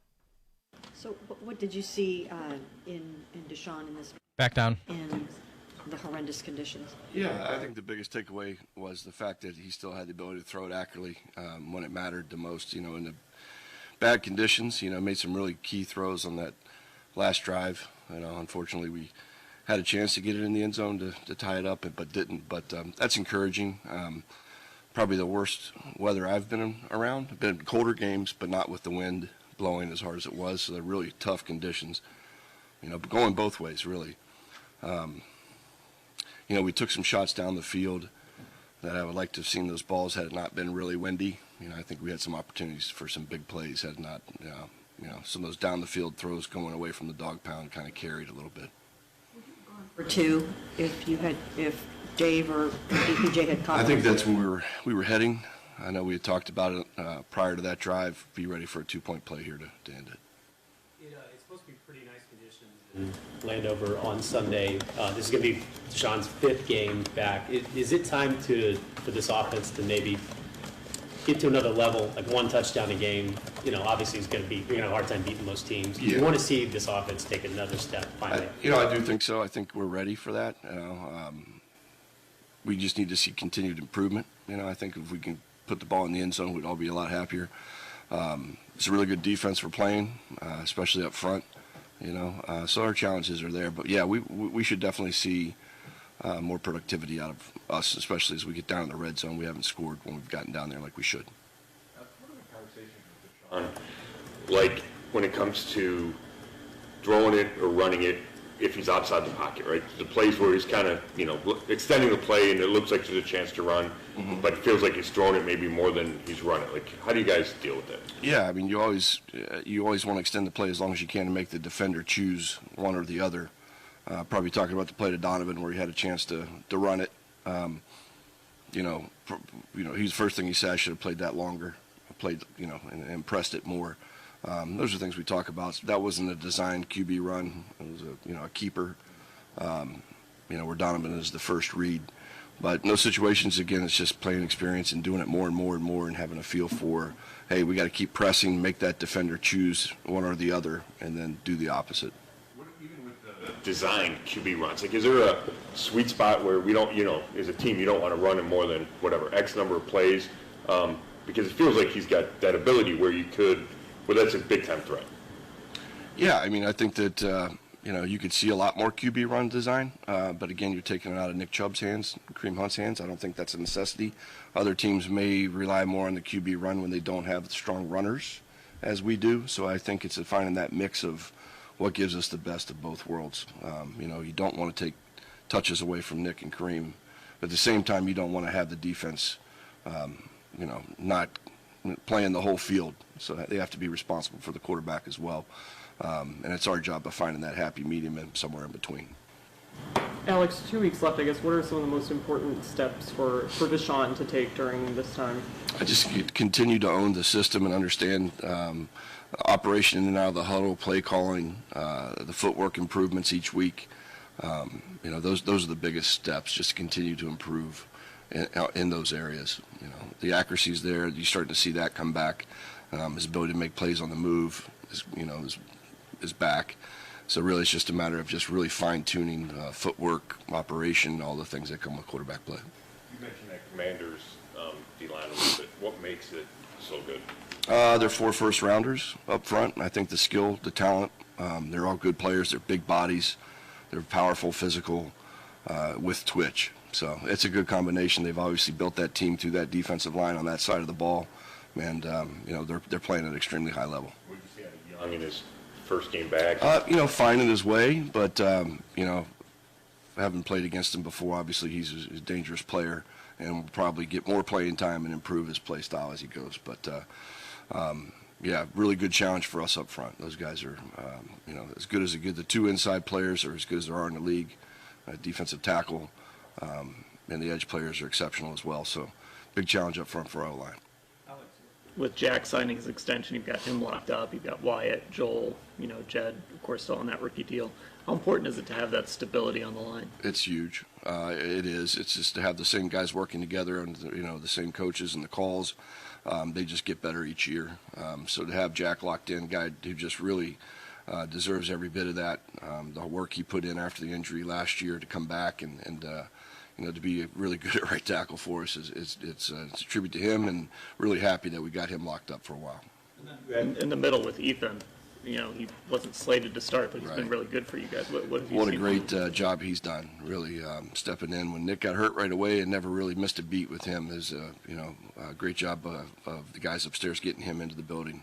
So what did you see in DeShaun in this? Back down. In the horrendous conditions. Yeah, I think the biggest takeaway was the fact that he still had the ability to throw it accurately when it mattered the most. You know, in the bad conditions, you know, made some really key throws on that last drive. You know, unfortunately, we had a chance to get it in the end zone to tie it up, but didn't. But that's encouraging. Probably the worst weather I've been around. I've been in colder games, but not with the wind blowing as hard as it was. So they're really tough conditions. You know, but going both ways, really. You know, we took some shots down the field that I would like to have seen those balls had it not been really windy. You know, I think we had some opportunities for some big plays had not, you know, some of those down the field throws going away from the dog pound kind of carried a little bit. Or two, if Dave or DPJ had caught. I think that's where we were heading. I know we had talked about it prior to that drive. Be ready for a 2-point play here to end it. It's supposed to be pretty nice conditions in Landover on Sunday. This is going to be DeShaun's 5th game back. Is it time for this offense to maybe get to another level, like one touchdown a game? You know, obviously you're going to have a hard time beating most teams. Yeah. You want to see this offense take another step finally. I do think so. I think we're ready for that. You know, we just need to see continued improvement. You know, I think if we can put the ball in the end zone, we'd all be a lot happier. It's a really good defense we're playing, especially up front. You know, so our challenges are there. But yeah, we should definitely see more productivity out of us, especially as we get down in the red zone. We haven't scored when we've gotten down there like we should. Like when it comes to throwing it or running it, if he's outside the pocket, right? The plays where he's kind of, you know, extending the play and it looks like there's a chance to run, but it feels like he's throwing it maybe more than he's running. Like, how do you guys deal with that? Yeah, I mean, you always want to extend the play as long as you can to make the defender choose one or the other. Probably talking about the play to Donovan where he had a chance to run it. You know, he's the first thing he said, I should have played that longer, played, you know, and pressed it more. Those are things we talk about. So that wasn't a designed QB run. It was a keeper, you know, where Donovan is the first read. But in those situations, again, it's just playing experience and doing it more and more and more and having a feel for, hey, we got to keep pressing, make that defender choose one or the other, and then do the opposite. Even with the designed QB runs, like, is there a sweet spot where we don't, you know, as a team, you don't want to run him more than whatever X number of plays? Because it feels like he's got that ability where that's a big time threat. Yeah, I mean, I think that you know, you could see a lot more QB run design, but again, you're taking it out of Nick Chubb's hands, Kareem Hunt's hands. I don't think that's a necessity. Other teams may rely more on the QB run when they don't have strong runners, as we do. So I think it's finding that mix of what gives us the best of both worlds. You know, you don't want to take touches away from Nick and Kareem, but at the same time, you don't want to have the defense, you know, not playing the whole field. So they have to be responsible for the quarterback as well. And it's our job of finding that happy medium and somewhere in between. Alex, 2 weeks left, I guess. What are some of the most important steps for DeShaun to take during this time? I just continue to own the system and understand operation in and out of the huddle, play calling, the footwork improvements each week. You know, those are the biggest steps, just to continue to improve in those areas. You know, the accuracy's there. You're starting to see that come back. His ability to make plays on the move is back. So really it's just a matter of just really fine-tuning footwork, operation, all the things that come with quarterback play. You mentioned that Commanders D-line a little bit. What makes it so good? They're 4 first-rounders up front. I think the skill, the talent, they're all good players. They're big bodies. They're powerful, physical, with twitch. So it's a good combination. They've obviously built that team through that defensive line on that side of the ball. And, you know, they're playing at an extremely high level. What did you see out of Young in his first game back? You know, finding his way, but, you know, haven't played against him before. Obviously, he's a dangerous player and will probably get more playing time and improve his play style as he goes. But, yeah, really good challenge for us up front. Those guys are, you know, as good as the 2 inside players are as good as there are in the league. Defensive tackle and the edge players are exceptional as well. So big challenge up front for our line. with Jack signing his extension, you've got him locked up. You've got Wyatt, Joel, Jed, of course, still on that rookie deal. How important is it to have that stability on the line? It's huge. It is. It's just to have the same guys working together and the same coaches and the calls. They just get better each year. So to have Jack locked in, guy who just really deserves every bit of that. The work he put in after the injury last year to come back and to be really good at right tackle for us it's a tribute to him, and really happy that we got him locked up for a while. And in the middle with Ethan, he wasn't slated to start, but he's been really good for you guys. What have you What a seen great job he's done, really stepping in when Nick got hurt right away and never really missed a beat with him. Is a great job of the guys upstairs getting him into the building.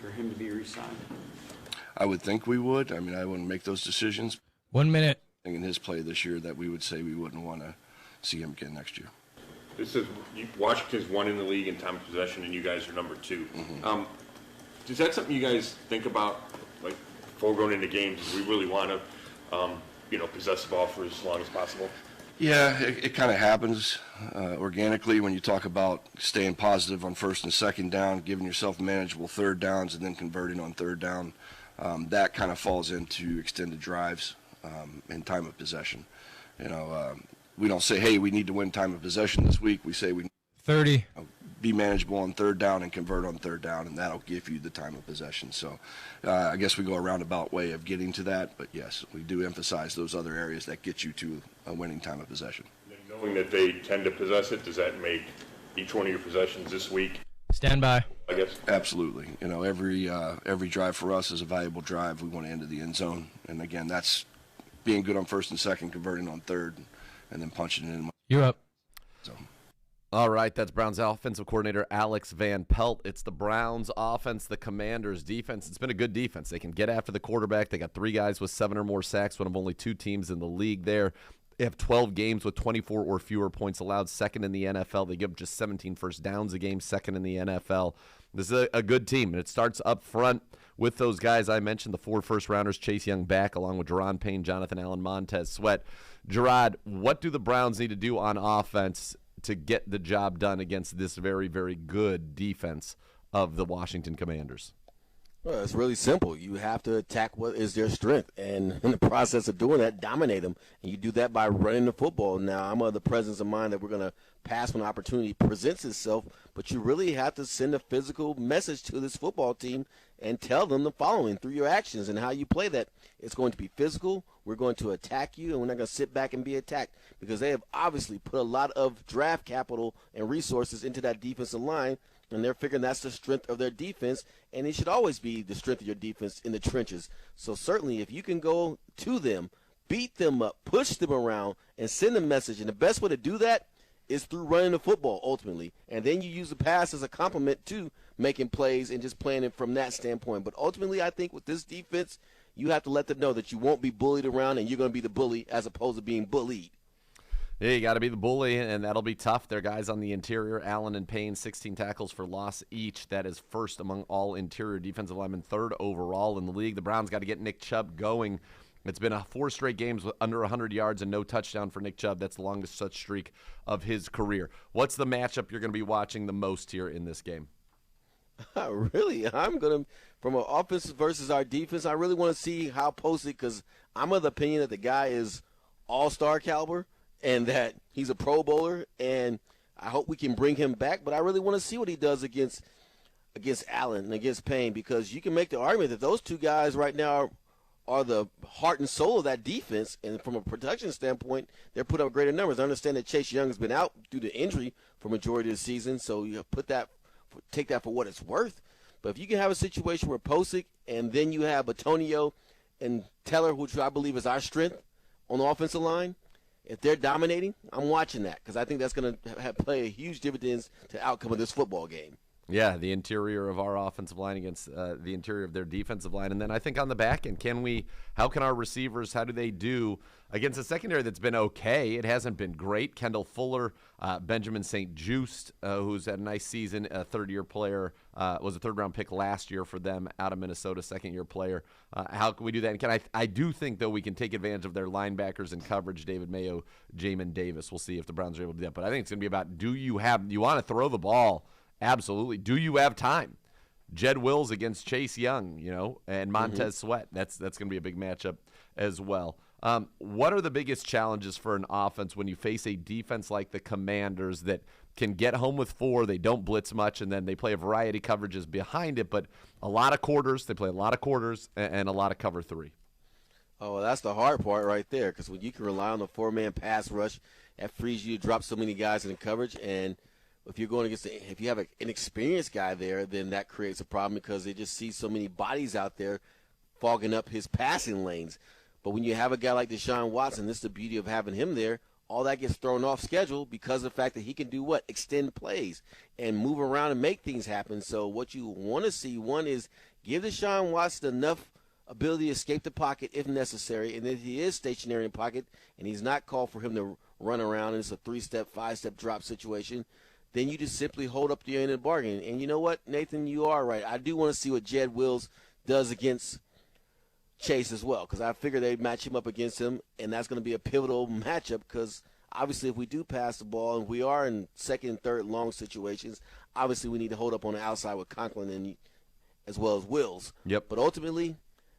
For him to be re-signed? I would think we would. I mean, I wouldn't make those decisions. 1 minute. In his play this year, that we would say we wouldn't want to see him again next year. This is Washington's one in the league in time of possession, and you guys are number 2. Mm-hmm. Is that something you guys think about, like before going into games? Do we really want to, possess the ball for as long as possible? Yeah, it kind of happens organically when you talk about staying positive on first and second down, giving yourself manageable third downs, and then converting on third down. That kind of falls into extended drives in time of possession. We don't say, hey, we need to win time of possession this week. We say we 30. Be manageable on third down and convert on third down, and that'll give you the time of possession. So I guess we go a roundabout way of getting to that, but yes, we do emphasize those other areas that get you to a winning time of possession. Knowing that they tend to possess it, does that make each one of your possessions this week? Stand by. I guess. Absolutely. Every drive for us is a valuable drive. We want to end in the end zone, and again, that's being good on first and second, converting on third, and then punching it in. You're up. So. All right, that's Browns offensive coordinator Alex Van Pelt. It's the Browns offense, the Commanders defense. It's been a good defense. They can get after the quarterback. They got 3 guys with 7 or more sacks, one of only 2 teams in the league there. They have 12 games with 24 or fewer points allowed, second in the NFL. They give up just 17 first downs a game, second in the NFL. This is a good team, and it starts up front with those guys I mentioned, the 4 first-rounders, Chase Young back, along with Deron Payne, Jonathan Allen, Montez Sweat. Gerard, what do the Browns need to do on offense to get the job done against this very, very good defense of the Washington Commanders? Well, it's really simple. You have to attack what is their strength, and in the process of doing that, dominate them. And you do that by running the football. Now, I'm of the presence of mind that we're going to pass when opportunity presents itself, but you really have to send a physical message to this football team and tell them the following through your actions and how you play that. It's going to be physical. We're going to attack you, and we're not going to sit back and be attacked, because they have obviously put a lot of draft capital and resources into that defensive line, and they're figuring that's the strength of their defense, and it should always be the strength of your defense in the trenches. So certainly if you can go to them, beat them up, push them around, and send a message, and the best way to do that is through running the football ultimately. And then you use the pass as a complement to making plays and just playing it from that standpoint. But ultimately I think with this defense, you have to let them know that you won't be bullied around and you're going to be the bully as opposed to being bullied. Yeah, you got to be the bully, and that'll be tough. Their guys on the interior, Allen and Payne, 16 tackles for loss each. That is first among all interior defensive linemen, 3rd overall in the league. The Browns got to get Nick Chubb going. It's been 4 straight games with under 100 yards and no touchdown for Nick Chubb. That's the longest such streak of his career. What's the matchup you're going to be watching the most here in this game? Really, I'm going to, from an offense versus our defense, I really want to see how posted, because I'm of the opinion that the guy is all-star caliber and that he's a Pro Bowler, and I hope we can bring him back. But I really want to see what he does against Allen and against Payne, because you can make the argument that those 2 guys right now are the heart and soul of that defense, and from a production standpoint, they're putting up greater numbers. I understand that Chase Young has been out due to injury for majority of the season, so you take that for what it's worth. But if you can have a situation where Posick and then you have Antonio and Teller, which I believe is our strength on the offensive line, if they're dominating, I'm watching that, because I think that's going to play a huge dividends to the outcome of this football game. Yeah, the interior of our offensive line against the interior of their defensive line. And then I think on the back end, how can our receivers, how do they do against a secondary that's been okay? It hasn't been great. Kendall Fuller, Benjamin St. Juste, who's had a nice season, a 3rd-year player, was a 3rd-round pick last year for them out of Minnesota, 2nd-year player. How can we do that? And I do think, though, we can take advantage of their linebackers in coverage, David Mayo, Jamin Davis. We'll see if the Browns are able to do that. But I think it's going to be about, you want to throw the ball Absolutely. Do you have time? Jed Wills against Chase Young, and Montez Sweat. That's going to be a big matchup as well. What are the biggest challenges for an offense when you face a defense like the Commanders that can get home with 4, they don't blitz much, and then they play a variety of coverages behind it, but a lot of quarters, they play a lot of quarters and a lot of cover 3? Oh, well, that's the hard part right there, because when you can rely on the 4-man pass rush, that frees you to drop so many guys in the coverage, and if you're going against if you have an inexperienced guy there, then that creates a problem because they just see so many bodies out there fogging up his passing lanes. But when you have a guy like DeShaun Watson, this is the beauty of having him there. All that gets thrown off schedule because of the fact that he can do what? Extend plays and move around and make things happen. So what you want to see, one is give DeShaun Watson enough ability to escape the pocket if necessary, and if he is stationary in the pocket and he's not called for him to run around and it's a 3-step, 5-step drop situation, then you just simply hold up the end of the bargain. And you know what, Nathan, you are right. I do want to see what Jed Wills does against Chase as well, because I figure they'd match him up against him, and that's going to be a pivotal matchup because obviously if we do pass the ball and we are in second and third long situations, obviously we need to hold up on the outside with Conklin and as well as Wills. Yep. But ultimately,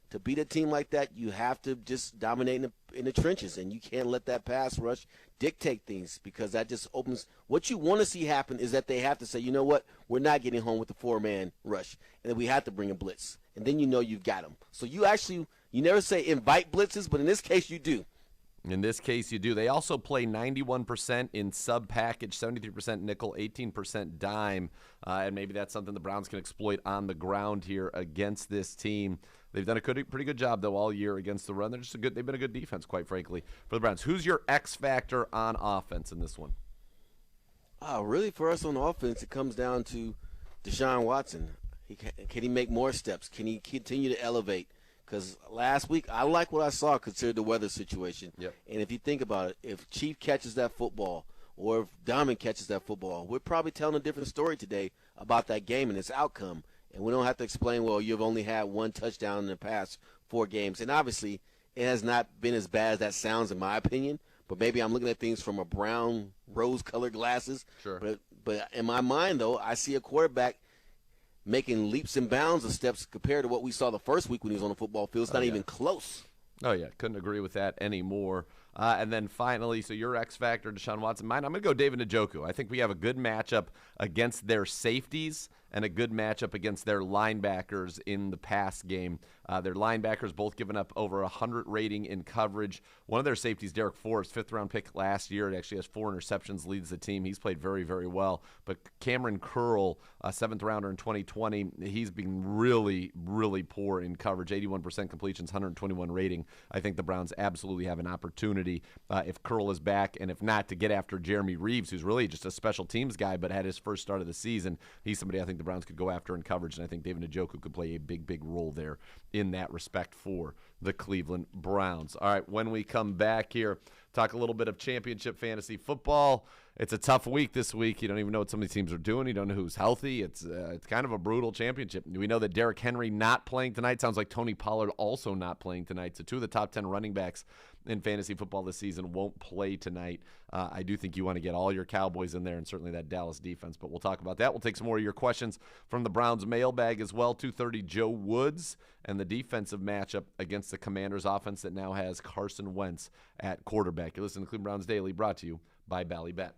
to beat a team like that, you have to just dominate in the trenches, and you can't let that pass rush dictate things because that just opens – what you want to see happen is that they have to say, you know what, we're not getting home with the 4-man rush, and then we have to bring a blitz, and then you know you've got them. So you never say invite blitzes, but in this case you do. In this case, you do. They also play 91% in sub-package, 73% nickel, 18% dime, and maybe that's something the Browns can exploit on the ground here against this team. They've done a pretty good job, though, all year against the run. They've been a good defense, quite frankly, for the Browns. Who's your X factor on offense in this one? Really, for us on offense, it comes down to DeShaun Watson. Can he make more steps? Can he continue to elevate? Because last week, I like what I saw considered the weather situation. Yep. And if you think about it, if Chief catches that football or if Diamond catches that football, we're probably telling a different story today about that game and its outcome. And we don't have to explain, well, you've only had 1 touchdown in the past 4 games. And obviously, it has not been as bad as that sounds in my opinion. But maybe I'm looking at things from a brown, rose-colored glasses. Sure. But in my mind, though, I see a quarterback making leaps and bounds of steps compared to what we saw the first week when he was on the football field. It's not even close. Oh, yeah. Couldn't agree with that anymore. And then finally, so your X factor, DeShaun Watson. Mine, I'm going to go David Njoku. I think we have a good matchup against their safeties and a good matchup against their linebackers in the pass game. Their linebackers both given up over 100 rating in coverage. One of their safeties, Derek Forrest, 5th-round pick last year. It actually has 4 interceptions, leads the team. He's played very, very well. But Cameron Curl, 7th-rounder in 2020, he's been really, really poor in coverage. 81% completions, 121 rating. I think the Browns absolutely have an opportunity if Curl is back, and if not, to get after Jeremy Reeves, who's really just a special teams guy but had his first start of the season. He's somebody I think the Browns could go after in coverage, and I think David Njoku could play a big, big role there in that respect for the Cleveland Browns. All right, when we come back here, talk a little bit of championship fantasy football. It's a tough week this week. You don't even know what some of these teams are doing. You don't know who's healthy. It's kind of a brutal championship. We know that Derrick Henry not playing tonight. Sounds like Tony Pollard also not playing tonight. So 2 of the top 10 running backs in fantasy football this season won't play tonight. I do think you want to get all your Cowboys in there and certainly that Dallas defense, but we'll talk about that. We'll take some more of your questions from the Browns mailbag as well. 2:30, Joe Woods and the defensive matchup against the Commanders offense that now has Carson Wentz at quarterback. You're listening to Cleveland Browns Daily, brought to you by Ballybet.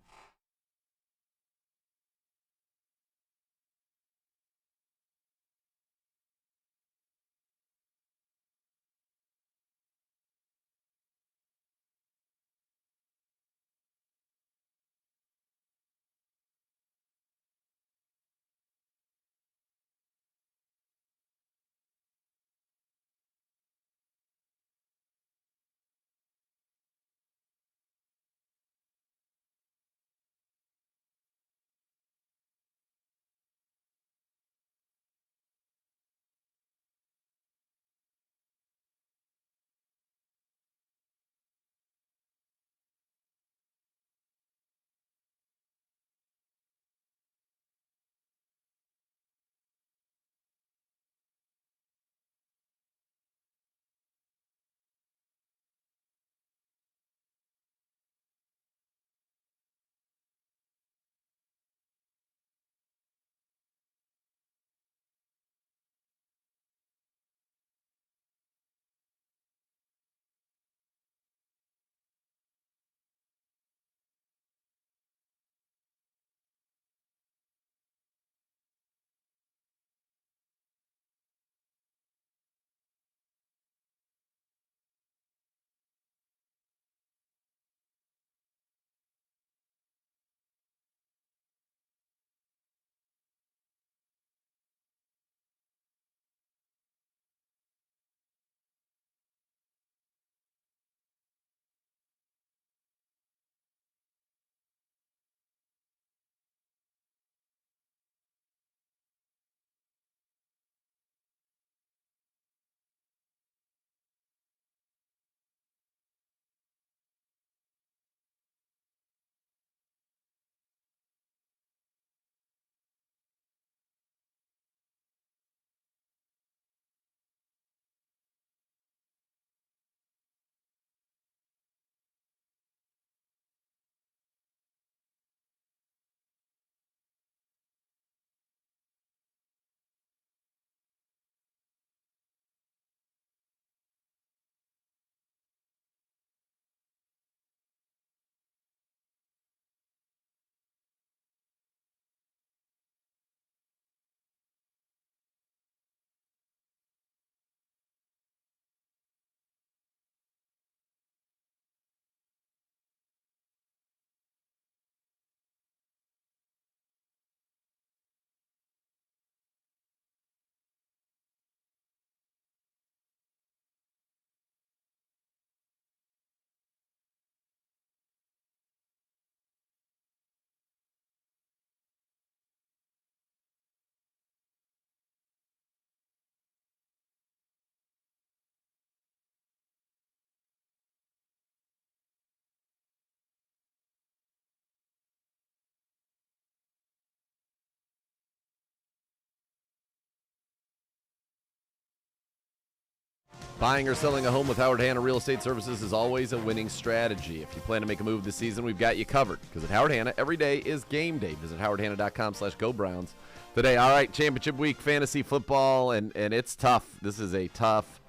Buying or selling a home with Howard Hanna Real Estate Services is always a winning strategy. If you plan to make a move this season, we've got you covered. Because at Howard Hanna, every day is game day. Visit howardhanna.com/GoBrowns today. All right, championship week, fantasy football, and it's tough. This is a tough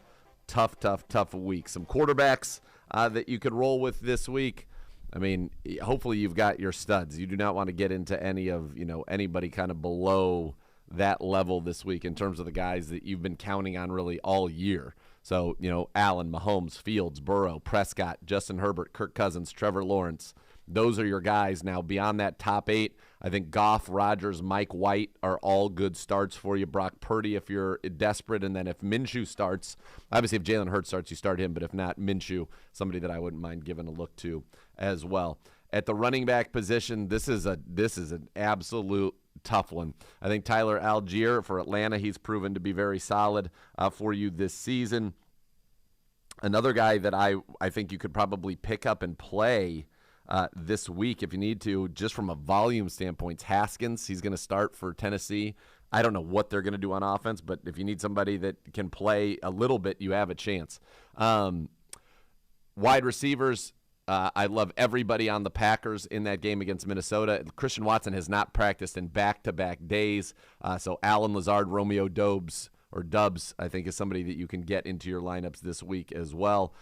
week. Some quarterbacks that you could roll with this week. I mean, hopefully you've got your studs. You do not want to get into any of, anybody kind of below that level this week in terms of the guys that you've been counting on really all year. So, Allen, Mahomes, Fields, Burrow, Prescott, Justin Herbert, Kirk Cousins, Trevor Lawrence. Those are your guys. Now, beyond that top 8, I think Goff, Rodgers, Mike White are all good starts for you. Brock Purdy if you're desperate. And then if Minshew starts, obviously if Jalen Hurts starts, you start him. But if not, Minshew, somebody that I wouldn't mind giving a look to as well. At the running back position, this is an absolute tough one. I think Tyler Algier for Atlanta, he's proven to be very solid for you this season. Another guy that I think you could probably pick up and play this week if you need to, just from a volume standpoint, Haskins. He's going to start for Tennessee. I don't know what they're going to do on offense, but if you need somebody that can play a little bit, you have a chance. Wide receivers, I love everybody on the Packers in that game against Minnesota. Christian Watson has not practiced in back-to-back days, so Allen Lazard, Romeo Doubs, I think is somebody that you can get into your lineups this week as well.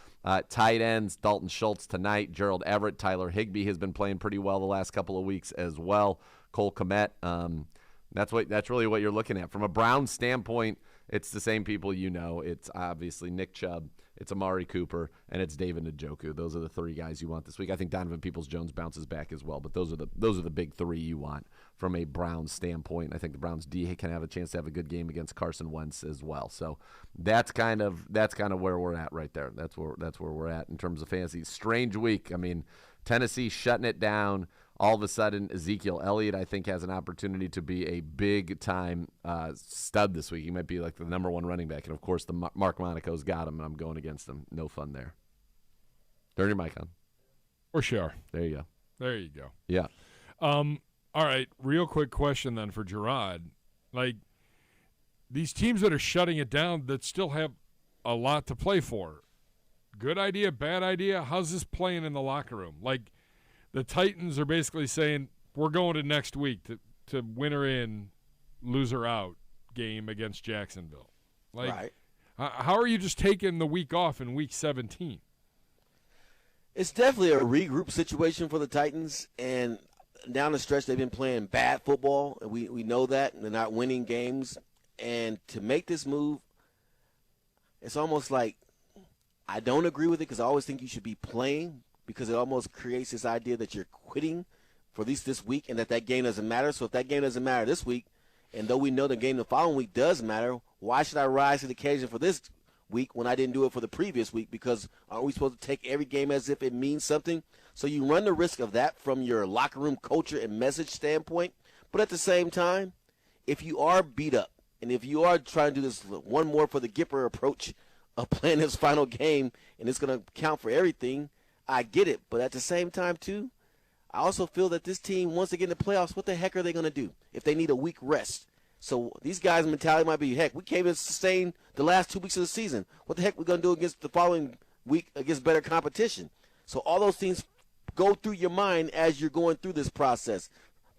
Tight ends, Dalton Schultz tonight, Gerald Everett, Tyler Higbee has been playing pretty well the last couple of weeks as well. Cole Kmet, that's really what you're looking at. From a Browns standpoint, it's the same people you know. It's obviously Nick Chubb, it's Amari Cooper, and it's David Njoku. Those are the 3 guys you want this week. I think Donovan Peoples-Jones bounces back as well, but those are the big 3 you want from a Browns standpoint. I think the Browns D can have a chance to have a good game against Carson Wentz as well. So that's kind of where we're at right there. That's where we're at in terms of fantasy. Strange week. I mean, Tennessee shutting it down. All of a sudden, Ezekiel Elliott, I think, has an opportunity to be a big-time stud this week. He might be like the number 1 running back. And, of course, the Mark Monaco's got him, and I'm going against him. No fun there. Turn your mic on. For sure. There you go. There you go. Yeah. All right, real quick question then for Gerard. Like, these teams that are shutting it down that still have a lot to play for, good idea, bad idea? How's this playing in the locker room? Like, the Titans are basically saying, we're going to next week to winner in, loser out game against Jacksonville. Like, right. How are you just taking the week off in week 17? It's definitely a regroup situation for the Titans, and down the stretch they've been playing bad football, and we know that, and they're not winning games. And to make this move, it's almost like I don't agree with it because I always think you should be playing, because it almost creates this idea that you're quitting for at least this week and that game doesn't matter. So if that game doesn't matter this week, and though we know the game the following week does matter, why should I rise to the occasion for this week when I didn't do it for the previous week? Because aren't we supposed to take every game as if it means something? So you run the risk of that from your locker room culture and message standpoint. But at the same time, if you are beat up and if you are trying to do this one more for the Gipper approach of playing this final game and it's going to count for everything, I get it. But at the same time, too, I also feel that this team, once they get in the playoffs, what the heck are they going to do if they need a week rest? So these guys' mentality might be, heck, we can't even sustain the last 2 weeks of the season. What the heck are we going to do against the following week against better competition? So all those things go through your mind as you're going through this process.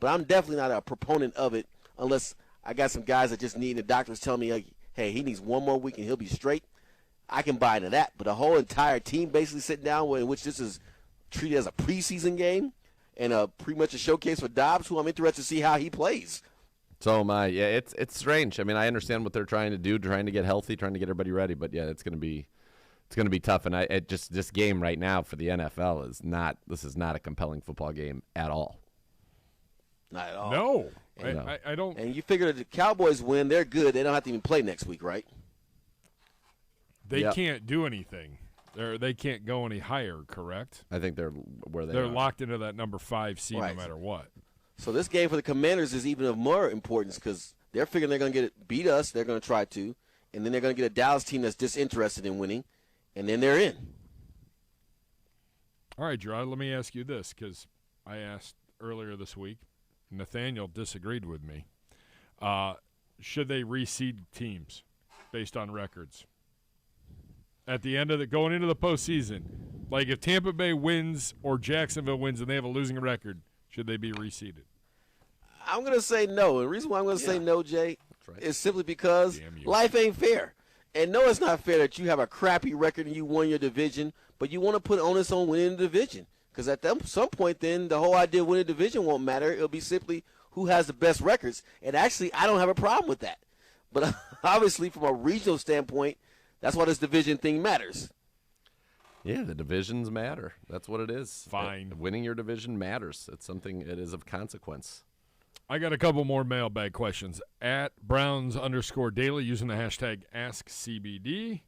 But I'm definitely not a proponent of it unless I got some guys that just need, the doctors telling me, like, hey, he needs 1 more week and he'll be straight. I can buy into that. But a whole entire team basically sitting down in which this is treated as a preseason game and pretty much a showcase for Dobbs, who I'm interested to see how he plays. So am I. Yeah, it's strange. I mean, I understand what they're trying to do, trying to get healthy, trying to get everybody ready. But yeah, it's going to be tough. And this game right now for the NFL is not a compelling football game at all. Not at all. No, And, I don't. And you figure that the Cowboys win, they're good. They don't have to even play next week, right? They can't do anything. They can't go any higher, correct? I think they're where they're locked into that number 5 seed Right. no matter what. So this game for the Commanders is even of more importance because they're figuring they're going to beat us. They're going to try to. And then they're going to get a Dallas team that's disinterested in winning. And then they're in. All right, Gerard, let me ask you this because I asked earlier this week. Nathaniel disagreed with me. Should they reseed teams based on records? at the end of going into the postseason? Like if Tampa Bay wins or Jacksonville wins and they have a losing record, should they be reseeded? I'm going to say no. The reason why I'm going to say no, Jay, is simply because life ain't fair. And no, it's not fair that you have a crappy record and you won your division, but you want to put onus on winning the division. Because at some point then, the whole idea of winning the division won't matter. It'll be simply who has the best records. And actually, I don't have a problem with that. But obviously, from a regional standpoint, that's why this division thing matters. Yeah, the divisions matter. That's what it is. Fine. Winning your division matters. It's something, it is of consequence. I got a couple more mailbag questions. At Browns_Daily using the hashtag AskCBD.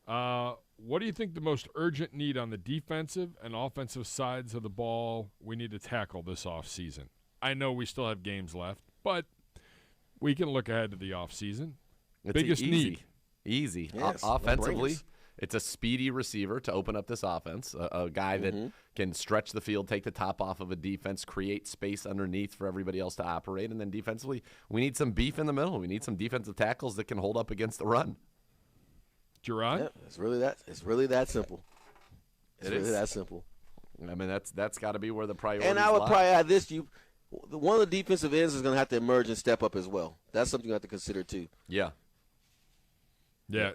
What do you think the most urgent need on the defensive and offensive sides of the ball we need to tackle this offseason? I know we still have games left, but we can look ahead to the offseason. Biggest need. Easy. Yes, Offensively, no-brainers. it's a speedy receiver to open up this offense, a guy that can stretch the field, take the top off of a defense, create space underneath for everybody else to operate. And then defensively, we need some beef in the middle. We need some defensive tackles that can hold up against the run. Gerard? Yeah, it's really that simple. It's really that simple. I mean, that's got to be where the priority is. And I would probably add this: one of the defensive ends is going to have to emerge and step up as well. That's something you have to consider too. Yeah. Yeah,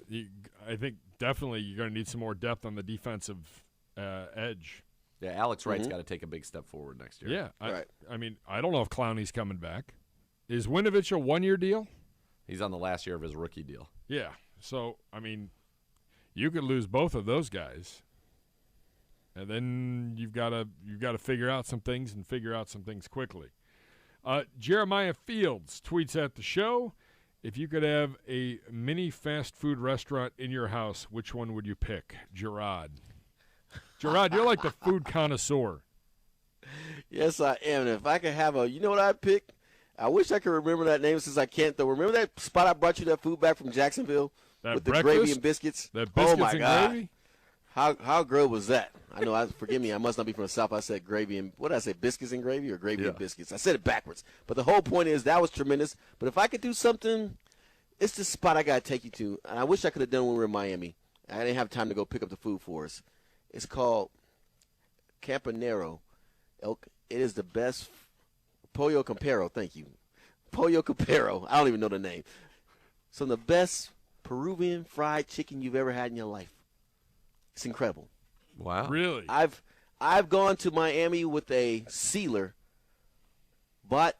I think definitely you're going to need some more depth on the defensive edge. Yeah, Alex Wright's got to take a big step forward next year. Yeah, I mean, I don't know if Clowney's coming back. Is Winovich a one-year deal? He's on the last year of his rookie deal. Yeah, so, I mean, you could lose both of those guys. And then you've got to figure out some things and figure out some things quickly. Jeremiah Fields tweets at the show, if you could have a mini fast food restaurant in your house, which one would you pick? Gerard, you're like the food connoisseur. Yes, I am. And if I could have you know what I'd pick? I wish I could remember that name since I can't, though. Remember that spot I brought you that food back from Jacksonville? That with breakfast? The gravy and biscuits? That biscuits oh, my and God. gravy? How good was that? I know, forgive me, I must not be from the South. I said gravy and, what did I say, biscuits and gravy or gravy and biscuits? I said it backwards. But the whole point is that was tremendous. But if I could do something, it's the spot I got to take you to. And I wish I could have done when we were in Miami. I didn't have time to go pick up the food for us. It's called Campanero. It is the best Pollo Campero, thank you. Pollo Campero. I don't even know the name. Some of the best Peruvian fried chicken you've ever had in your life. It's incredible. Wow. Really? I've gone to Miami with a sealer, bought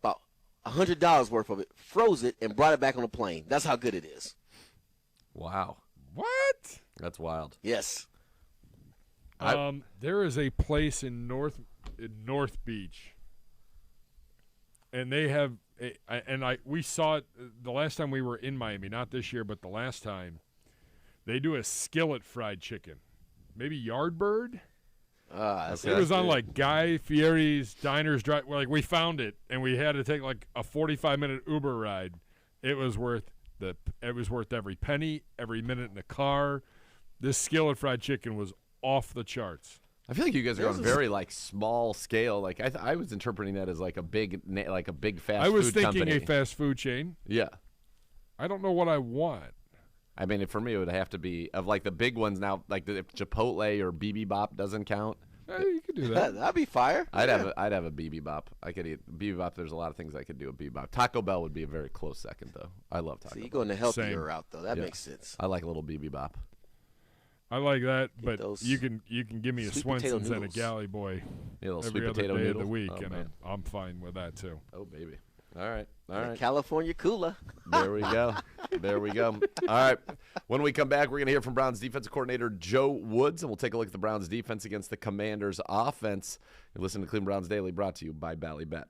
about $100 worth of it, froze it, and brought it back on a plane. That's how good it is. Wow. What? That's wild. Yes. There is a place in North Beach, and they have we saw it the last time we were in Miami, not this year, but the last time. They do a skillet fried chicken, maybe Yardbird. It was on like Guy Fieri's Diners Drive. Like we found it, and we had to take like a 45-minute Uber ride. It was worth every penny, every minute in the car. This skillet fried chicken was off the charts. I feel like you guys are on very like small scale. Like I was interpreting that as like a big fast food company. I was thinking a fast food chain. Yeah. I don't know what I want. I mean, for me, it would have to be of like the big ones now, like if Chipotle or BB Bop doesn't count. You could do that. That'd be fire. I'd have a BB Bop. I could eat BB Bop. There's a lot of things I could do with BB Bop. Taco Bell would be a very close second, though. I love Taco So you Bell. going the healthier route, though. That makes sense. I like a little BB Bop. I like that, but you can give me a sweet Swenson's potato and a noodles. Galley Boy Yeah, a little every sweet other potato day noodle. of the week, Oh, and man. I'm fine with that too. Oh, baby. All right. All right. California Cooler. There we go. There we go. All right. When we come back, we're going to hear from Browns defensive coordinator Joe Woods, and we'll take a look at the Browns defense against the Commanders offense. You listen to Cleveland Browns Daily, brought to you by Bally Bet.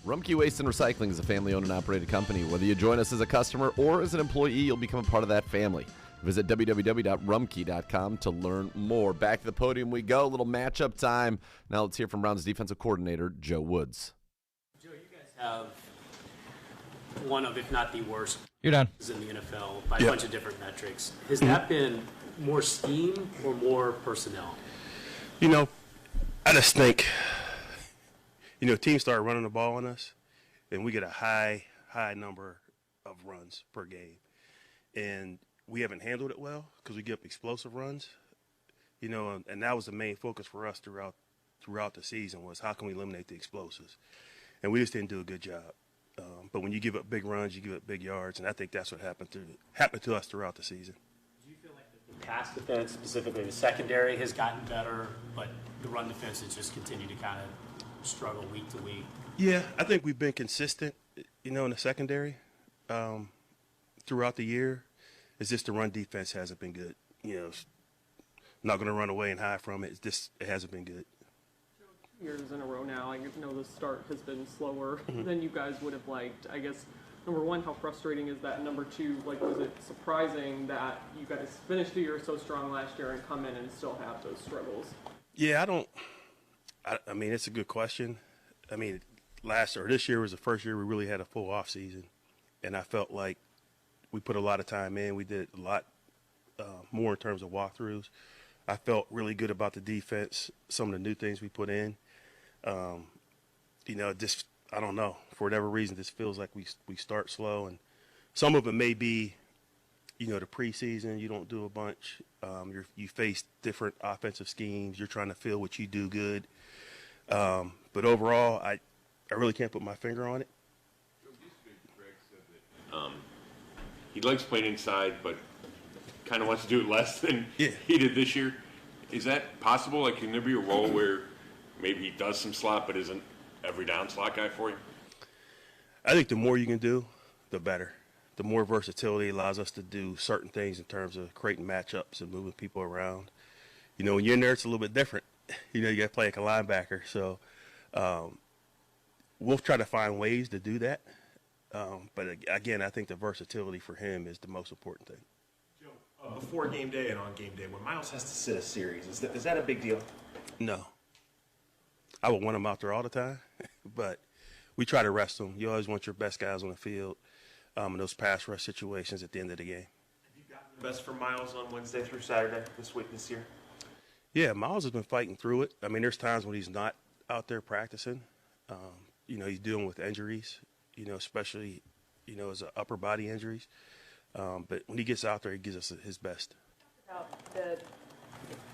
Rumpke Waste and Recycling is a family-owned and operated company. Whether you join us as a customer or as an employee, you'll become a part of that family. Visit www.rumpke.com to learn more. Back to the podium we go. A little matchup time. Now let's hear from Browns defensive coordinator Joe Woods. Joe, you guys have one of, if not the worst, You're done. in the NFL by a bunch of different metrics. Has that been more scheme or more personnel? You know, I just think, teams start running the ball on us, and we get a high number of runs per game. And we haven't handled it well because we give up explosive runs, and that was the main focus for us throughout the season was how can we eliminate the explosives. And we just didn't do a good job. But when you give up big runs, you give up big yards, and I think that's what happened to us throughout the season. Do you feel like the pass defense, specifically the secondary, has gotten better, but the run defense has just continued to kind of struggle week to week? Yeah, I think we've been consistent, in the secondary throughout the year. It's just the run defense hasn't been good. Not going to run away and hide from it. It hasn't been good. 2 years in a row now, I know the start has been slower than you guys would have liked. I guess, number one, how frustrating is that? Number two, was it surprising that you guys finished the year so strong last year and come in and still have those struggles? Yeah, I mean, it's a good question. I mean, this year was the first year we really had a full off season, and I felt like we put a lot of time in. We did a lot more in terms of walkthroughs. I felt really good about the defense, some of the new things we put in. Just I don't know. For whatever reason, this feels like we start slow, and some of it may be, the preseason. You don't do a bunch. You face different offensive schemes. You're trying to feel what you do good. But overall, I really can't put my finger on it. He likes playing inside, but kind of wants to do it less than he did this year. Is that possible? Can there be a role where maybe he does some slot but isn't every down slot guy for you? I think the more you can do, the better. The more versatility allows us to do certain things in terms of creating matchups and moving people around. When you're in there, it's a little bit different. You got to play like a linebacker. So we'll try to find ways to do that. But again, I think the versatility for him is the most important thing. Joe, before game day and on game day, when Miles has to sit a series, is that a big deal? No. I would want him out there all the time, but we try to rest him. You always want your best guys on the field in those pass rush situations at the end of the game. Have you gotten the best from Miles on Wednesday through Saturday this year? Yeah, Miles has been fighting through it. I mean, there's times when he's not out there practicing. He's dealing with injuries. Especially, his upper body injuries. But when he gets out there, he gives us his best. About the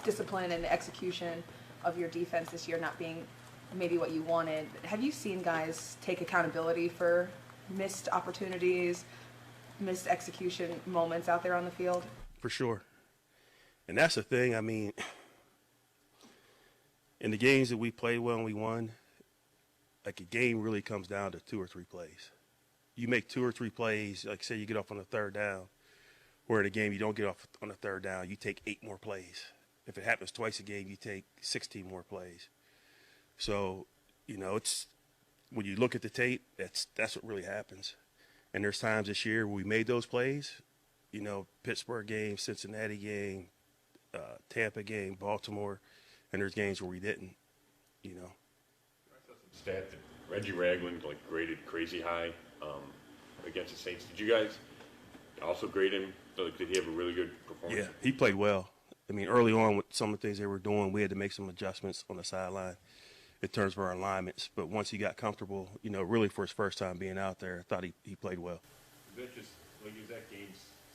discipline and the execution of your defense this year not being maybe what you wanted. Have you seen guys take accountability for missed opportunities, missed execution moments out there on the field? For sure. And that's the thing. I mean, in the games that we played well and we won, a game really comes down to 2 or 3 plays. You make 2 or 3 plays, like say you get off on the third down, where in a game you don't get off on the third down, you take 8 more plays. If it happens twice a game, you take 16 more plays. So, it's when you look at the tape, that's what really happens. And there's times this year where we made those plays, Pittsburgh game, Cincinnati game, Tampa game, Baltimore, and there's games where we didn't, Stat that Reggie Ragland graded crazy high against the Saints. Did you guys also grade him? Did he have a really good performance? Yeah, he played well. I mean, early on with some of the things they were doing, we had to make some adjustments on the sideline in terms of our alignments. But once he got comfortable, really for his first time being out there, I thought he played well. Is that game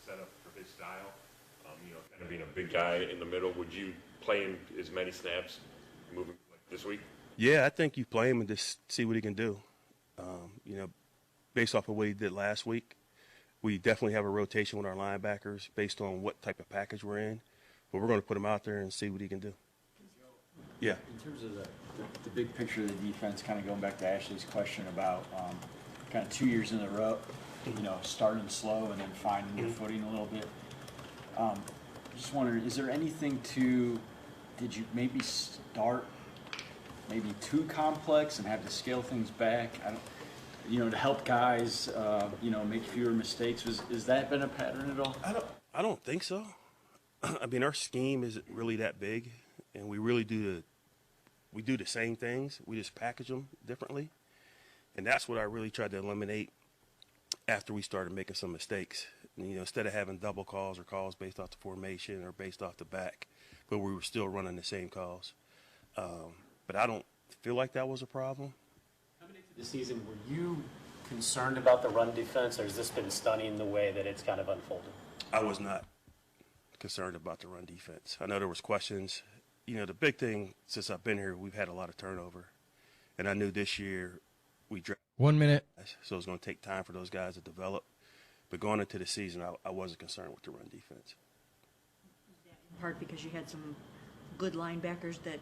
set up for his style? Kind of being a big guy in the middle. Would you play him as many snaps moving this week? Yeah, I think you play him and just see what he can do. Based off of what he did last week, we definitely have a rotation with our linebackers based on what type of package we're in. But we're going to put him out there and see what he can do. Yeah. In terms of the big picture of the defense, kind of going back to Ashley's question about kind of 2 years in a row, starting slow and then finding your footing a little bit. Just wondering, is there anything did you maybe start maybe too complex and have to scale things back? to help guys, make fewer mistakes. Has that been a pattern at all? I don't think so. I mean, our scheme isn't really that big, and we really do the same things. We just package them differently, and that's what I really tried to eliminate after we started making some mistakes. Instead of having double calls or calls based off the formation or based off the back, but we were still running the same calls. But I don't feel like that was a problem. Coming into the season, were you concerned about the run defense, or has this been stunning the way that it's kind of unfolded? I was not concerned about the run defense. I know there was questions. The big thing since I've been here, we've had a lot of turnover. And I knew this year we drafted 1 minute. So it's going to take time for those guys to develop. But going into the season, I wasn't concerned with the run defense. In part because you had some good linebackers that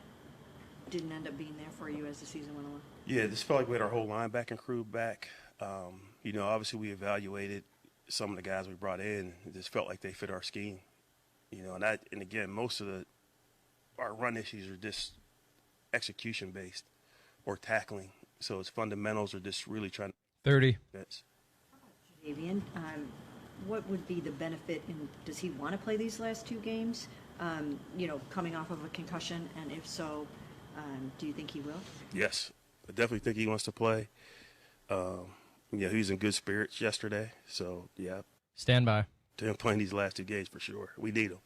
didn't end up being there for you as the season went on. Yeah, this felt like we had our whole linebacking crew back. Obviously we evaluated some of the guys we brought in. It just felt like they fit our scheme. And again, most of our run issues are just execution based or tackling. So it's fundamentals are just really trying to 30. Davian, what would be the benefit does he want to play these last two games? Coming off of a concussion, and if so, do you think he will? Yes, I definitely think he wants to play. He was in good spirits yesterday, so yeah. Stand by. To him playing these last two games for sure. We need him.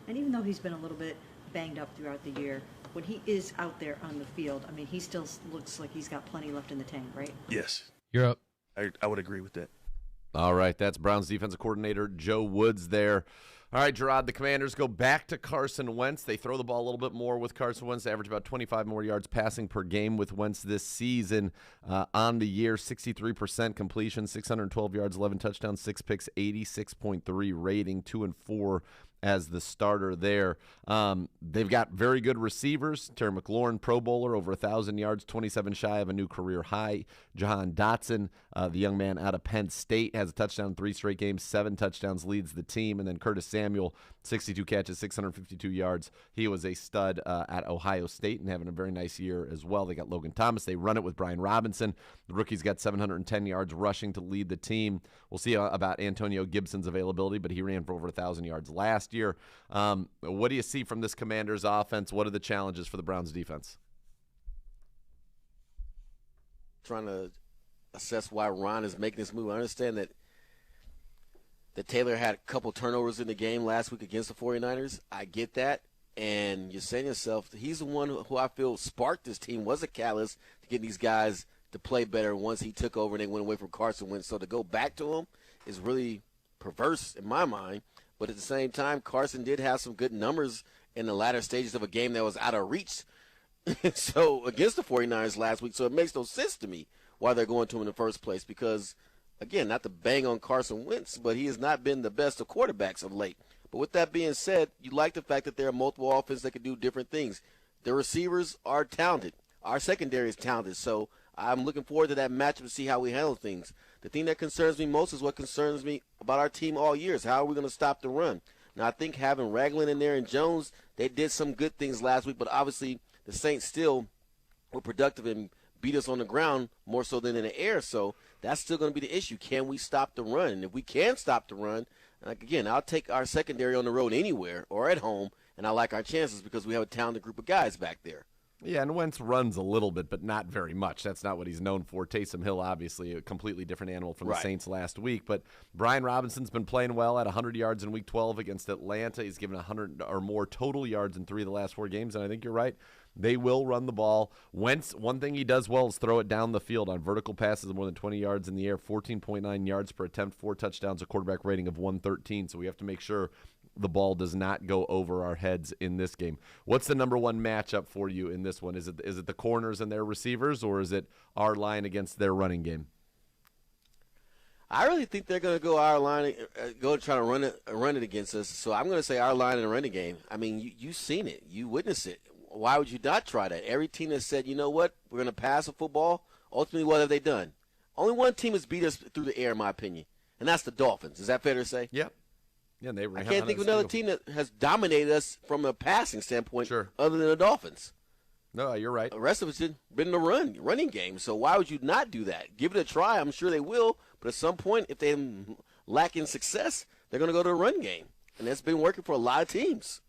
And even though he's been a little bit banged up throughout the year, when he is out there on the field, he still looks like he's got plenty left in the tank, right? Yes. You're up. I would agree with that. All right, that's Browns defensive coordinator Joe Woods there. All right, Gerard, the Commanders go back to Carson Wentz. They throw the ball a little bit more with Carson Wentz. They average about 25 more yards passing per game with Wentz this season. On the year, 63% completion, 612 yards, 11 touchdowns, 6 picks, 86.3 rating, 2-4 as the starter there. They've got very good receivers. Terry McLaurin, Pro Bowler, over 1,000 yards, 27 shy of a new career high. Jahan Dotson, the young man out of Penn State, has a touchdown in 3 straight games, 7 touchdowns, leads the team. And then Curtis Samuel, 62 catches, 652 yards. He was a stud at Ohio State and having a very nice year as well. They got Logan Thomas. They run it with Brian Robinson. The rookie's got 710 yards rushing to lead the team. We'll see about Antonio Gibson's availability, but he ran for over 1,000 yards last year. What do you see from this Commanders offense? What are the challenges for the Browns defense? Trying to assess why Ron is making this move. I understand that Taylor had a couple turnovers in the game last week against the 49ers. I get that. And you're saying to yourself, he's the one who I feel sparked this team, was a catalyst to get these guys to play better once he took over and they went away from Carson Wentz. So to go back to him is really perverse in my mind. But at the same time, Carson did have some good numbers in the latter stages of a game that was out of reach. So against the 49ers last week. So it makes no sense to me why they're going to him in the first place because, again, not to bang on Carson Wentz, but he has not been the best of quarterbacks of late. But with that being said, you like the fact that there are multiple offenses that can do different things. The receivers are talented. Our secondary is talented. So I'm looking forward to that matchup to see how we handle things. The thing that concerns me most is what concerns me about our team all year is how are we going to stop the run. Now, I think having Ragland in there and Jones, they did some good things last week, but obviously the Saints still were productive and beat us on the ground more so than in the air. So that's still going to be the issue. Can we stop the run? And if we can stop the run, again, I'll take our secondary on the road anywhere or at home, and I like our chances because we have a talented group of guys back there. Yeah, and Wentz runs a little bit, but not very much. That's not what he's known for. Taysom Hill, obviously, a completely different animal from the Saints last week. But Brian Robinson's been playing well at 100 yards in Week 12 against Atlanta. He's given 100 or more total yards in 3 of the last 4 games, and I think you're right. They will run the ball. Wentz, one thing he does well is throw it down the field on vertical passes of more than 20 yards in the air, 14.9 yards per attempt, 4 touchdowns, a quarterback rating of 113. So we have to make sure the ball does not go over our heads in this game. What's the number one matchup for you in this one? Is it the corners and their receivers, or is it our line against their running game? I really think they're going to go our line, go try to run it against us. So I'm going to say our line in the running game. I mean, you've seen it. You witnessed it. Why would you not try that? Every team that said, you know what, we're going to pass the football, ultimately what have they done? Only one team has beat us through the air, in my opinion, and that's the Dolphins. Is that fair to say? Yep. Yeah, they I can't think of another team that has dominated us from a passing standpoint other than the Dolphins. No, you're right. The rest of it's been the running game. So why would you not do that? Give it a try. I'm sure they will. But at some point, if they lack in success, they're going to go to the run game. And that's been working for a lot of teams.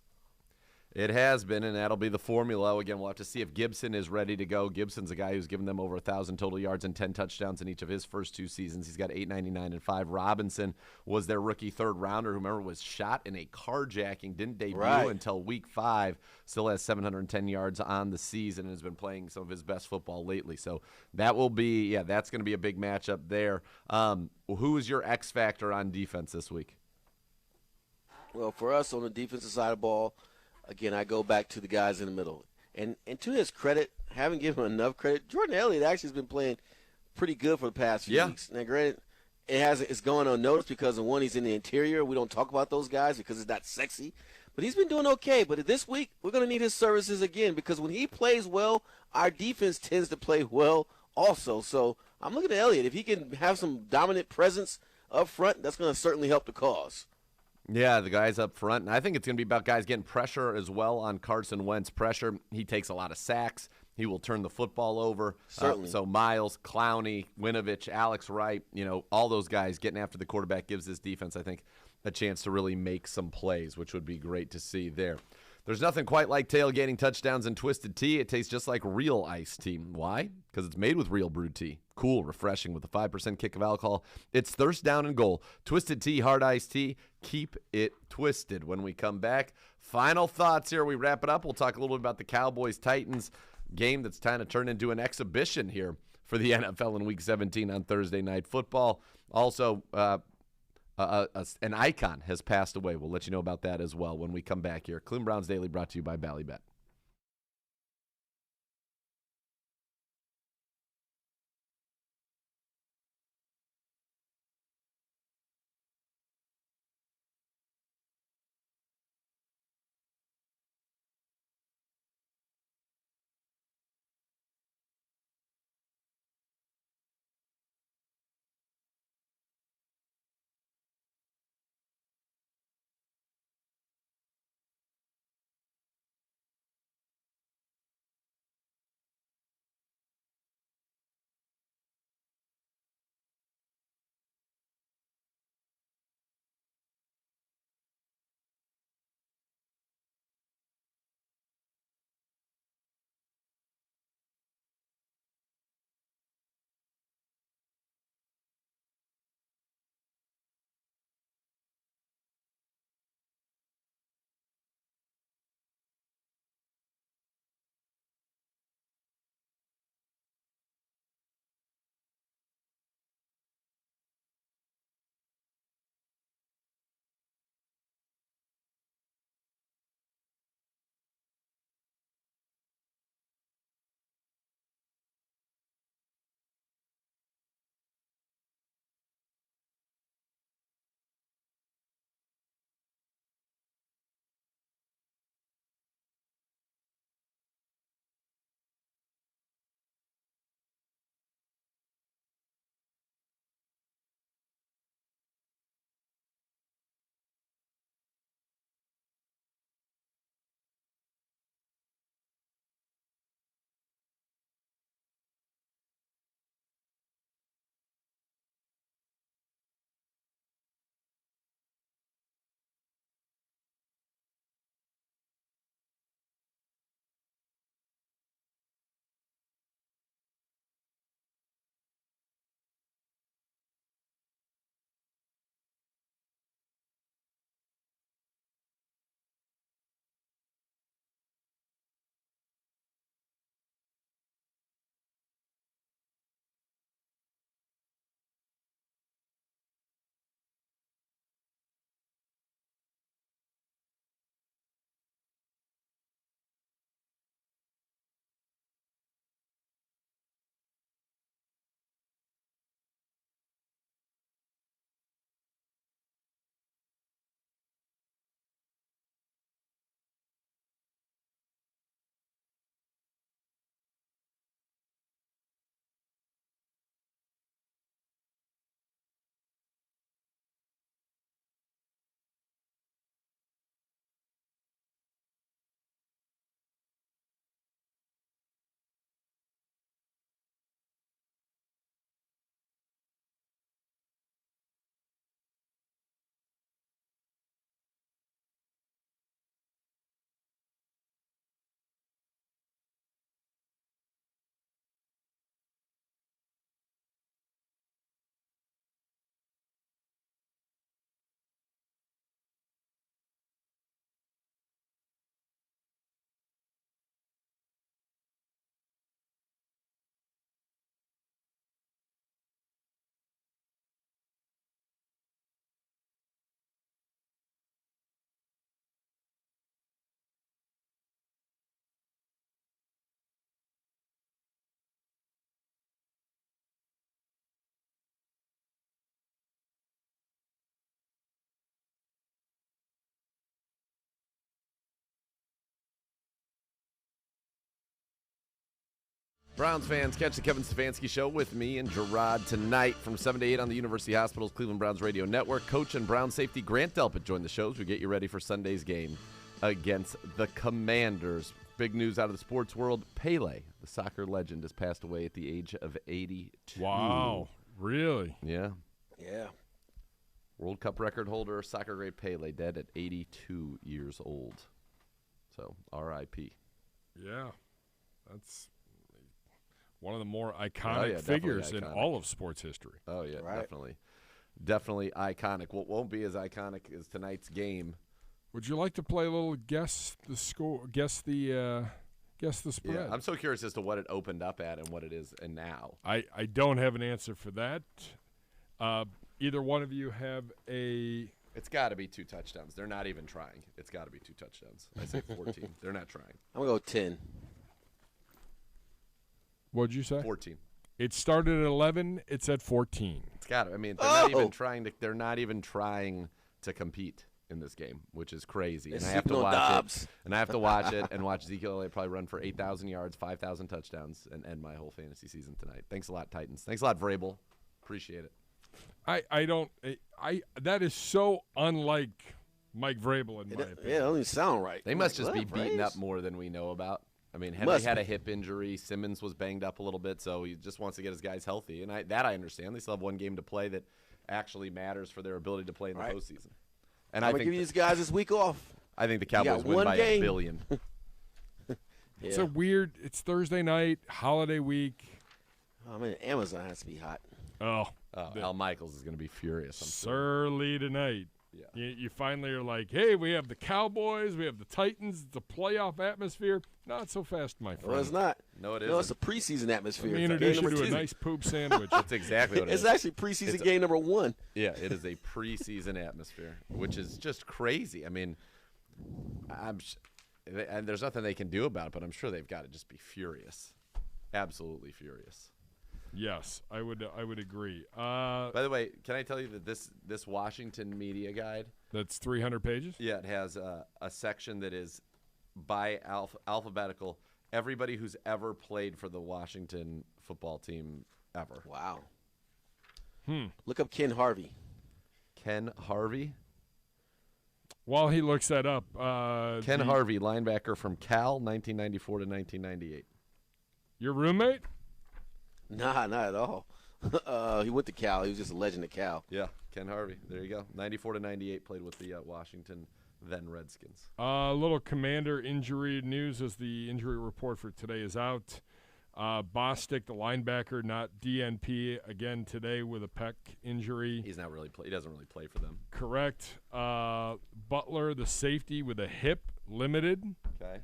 It has been, and that'll be the formula. Again, we'll have to see if Gibson is ready to go. Gibson's a guy who's given them over 1,000 total yards and 10 touchdowns in each of his first 2 seasons. He's got 899 and 5. Robinson was their rookie third-rounder, who, remember, was shot in a carjacking, didn't debut until week 5, still has 710 yards on the season and has been playing some of his best football lately. So that will be, that's going to be a big matchup there. Who is your X factor on defense this week? Well, for us on the defensive side of the ball, again, I go back to the guys in the middle. And to his credit, haven't given him enough credit, Jordan Elliott actually has been playing pretty good for the past few weeks. Now, granted, it's going unnoticed because, of one, he's in the interior. We don't talk about those guys because it's not sexy. But he's been doing okay. But this week, we're going to need his services again because when he plays well, our defense tends to play well also. So I'm looking at Elliott. If he can have some dominant presence up front, that's going to certainly help the cause. Yeah, the guys up front. And I think it's going to be about guys getting pressure as well on Carson Wentz. Pressure. He takes a lot of sacks. He will turn the football over. Certainly. So Miles, Clowney, Winovich, Alex Wright, all those guys getting after the quarterback gives this defense, I think, a chance to really make some plays, which would be great to see there. There's nothing quite like tailgating touchdowns and Twisted Tea. It tastes just like real iced tea. Why? Because it's made with real brewed tea. Cool, refreshing with a 5% kick of alcohol. It's thirst down and goal. Twisted Tea, hard iced tea. Keep it twisted. When we come back, final thoughts here. We wrap it up. We'll talk a little bit about the Cowboys-Titans game that's kind of turned into an exhibition here for the NFL in Week 17 on Thursday Night Football. Also, an icon has passed away. We'll let you know about that as well when we come back here. Cleveland Browns Daily brought to you by Ballybet. Browns fans, catch the Kevin Stefanski Show with me and Gerard tonight from 7 to 8 on the University Hospital's Cleveland Browns Radio Network. Coach and Brown safety Grant Delpit joined the show as we get you ready for Sunday's game against the Commanders. Big news out of the sports world. Pele, the soccer legend, has passed away at the age of 82. Wow. Really? Yeah. Yeah. World Cup record holder, soccer great Pele, dead at 82 years old. So, R.I.P. Yeah. That's one of the more iconic figures in all of sports history. Oh, yeah, definitely. Definitely iconic. What won't be as iconic as tonight's game. Would you like to play a little guess the score, guess the spread? Yeah, I'm so curious as to what it opened up at and what it is and now. I don't have an answer for that. Either one of you have a... It's got to be 2 touchdowns. They're not even trying. It's got to be 2 touchdowns. I say 14. They're not trying. I'm going to go 10. What'd you say? 14. It started at 11. It's at 14. It's got to. I mean, they're not even trying to. They're not even trying to compete in this game, which is crazy. And I have to watch it. And I have to watch it and watch Ezekiel Elliott probably run for 8,000 yards, 5,000 touchdowns, and end my whole fantasy season tonight. Thanks a lot, Titans. Thanks a lot, Vrabel. Appreciate it. That is so unlike Mike Vrabel in my opinion. Yeah, it don't even sound right. They must just be beaten up more than we know about. I mean, Henry had a hip injury. Simmons was banged up a little bit, so he just wants to get his guys healthy. And I understand. They still have one game to play that actually matters for their ability to play in the postseason. And I'm going to give these guys this week off. I think the Cowboys win by $1 billion. It's a weird – it's Thursday night, holiday week. I mean, Amazon has to be hot. Al Michaels is going to be furious. Surly tonight. Yeah. You finally are like, hey, we have the Cowboys, we have the Titans, the playoff atmosphere. Not so fast, my friend. Well, it's not. No, it isn't. No, it's a preseason atmosphere. Let me introduce you to a nice poop sandwich. That's exactly what it is. It's actually preseason game number 1. Yeah, it is a preseason atmosphere, which is just crazy. I mean, and there's nothing they can do about it, but I'm sure they've got to just be furious. Absolutely furious. Yes, I would agree. By the way, can I tell you that this Washington media guide that's 300 pages? Yeah, it has a section that is by alphabetical. Everybody who's ever played for the Washington football team ever. Wow. Look up Ken Harvey. Ken Harvey? While he looks that up. Ken Harvey, linebacker from Cal, 1994 to 1998. Your roommate? Nah, not at all. He went to Cal. He was just a legend at Cal. Yeah, Ken Harvey. There you go. 94 to 98, played with the Washington then Redskins. A little Commander injury news as the injury report for today is out. Bostic, the linebacker, not DNP, again today with a pec injury. He doesn't really play for them. Correct. Butler, the safety, with a hip, limited. Okay.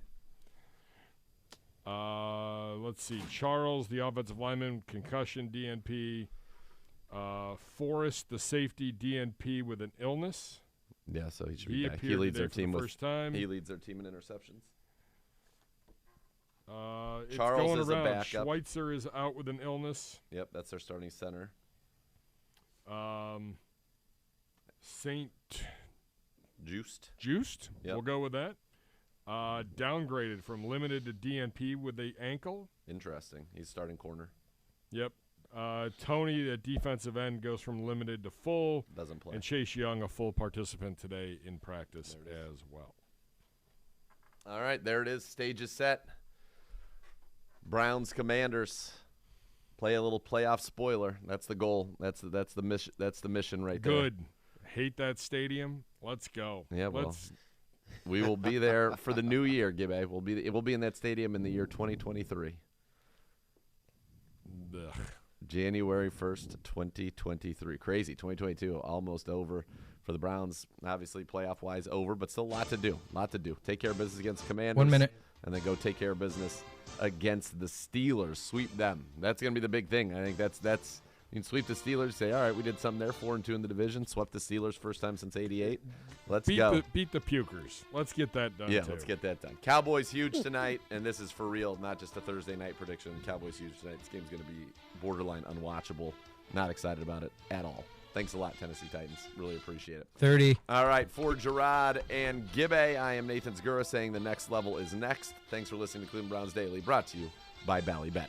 Let's see. Charles, the offensive lineman, concussion, DNP. Forrest, the safety, DNP with an illness. Yeah, so he should be back. He leads their team first time. He leads their team in interceptions. It's Charles going is around. a backup. Schweitzer is out with an illness. Yep, that's their starting center. Saint Juiced. Yep. We'll go with that. Downgraded from limited to DNP with the ankle. Interesting. He's starting corner. Yep. Tony, the defensive end, goes from limited to full. Doesn't play. And Chase Young, a full participant today in practice as well. All right, there it is. Stage is set. Browns Commanders. Play a little playoff spoiler. That's the goal. That's the mission. That's the mission right there. Good. Hate that stadium. Let's go. Yeah, well, we will be there for the new year, Gibby. It will be in that stadium in the year 2023. Ugh. January 1st, 2023. Crazy. 2022 almost over for the Browns. Obviously, playoff-wise over, but still a lot to do. Take care of business against Commanders. 1 minute. And then go take care of business against the Steelers. Sweep them. That's going to be the big thing. I think that's you can sweep the Steelers, say, all right, we did something there, 4-2 in the division, swept the Steelers first time since '88. Let's go. Beat the Pukers. Let's get that done, Yeah, too. let's get that done. Cowboys huge tonight, and this is for real, not just a Thursday night prediction. Cowboys huge tonight. This game's going to be borderline unwatchable. Not excited about it at all. Thanks a lot, Tennessee Titans. Really appreciate it. 30. All right, for Gerard and Gibbe, I am Nathan Zgura saying the next level is next. Thanks for listening to Cleveland Browns Daily, brought to you by Ballybet.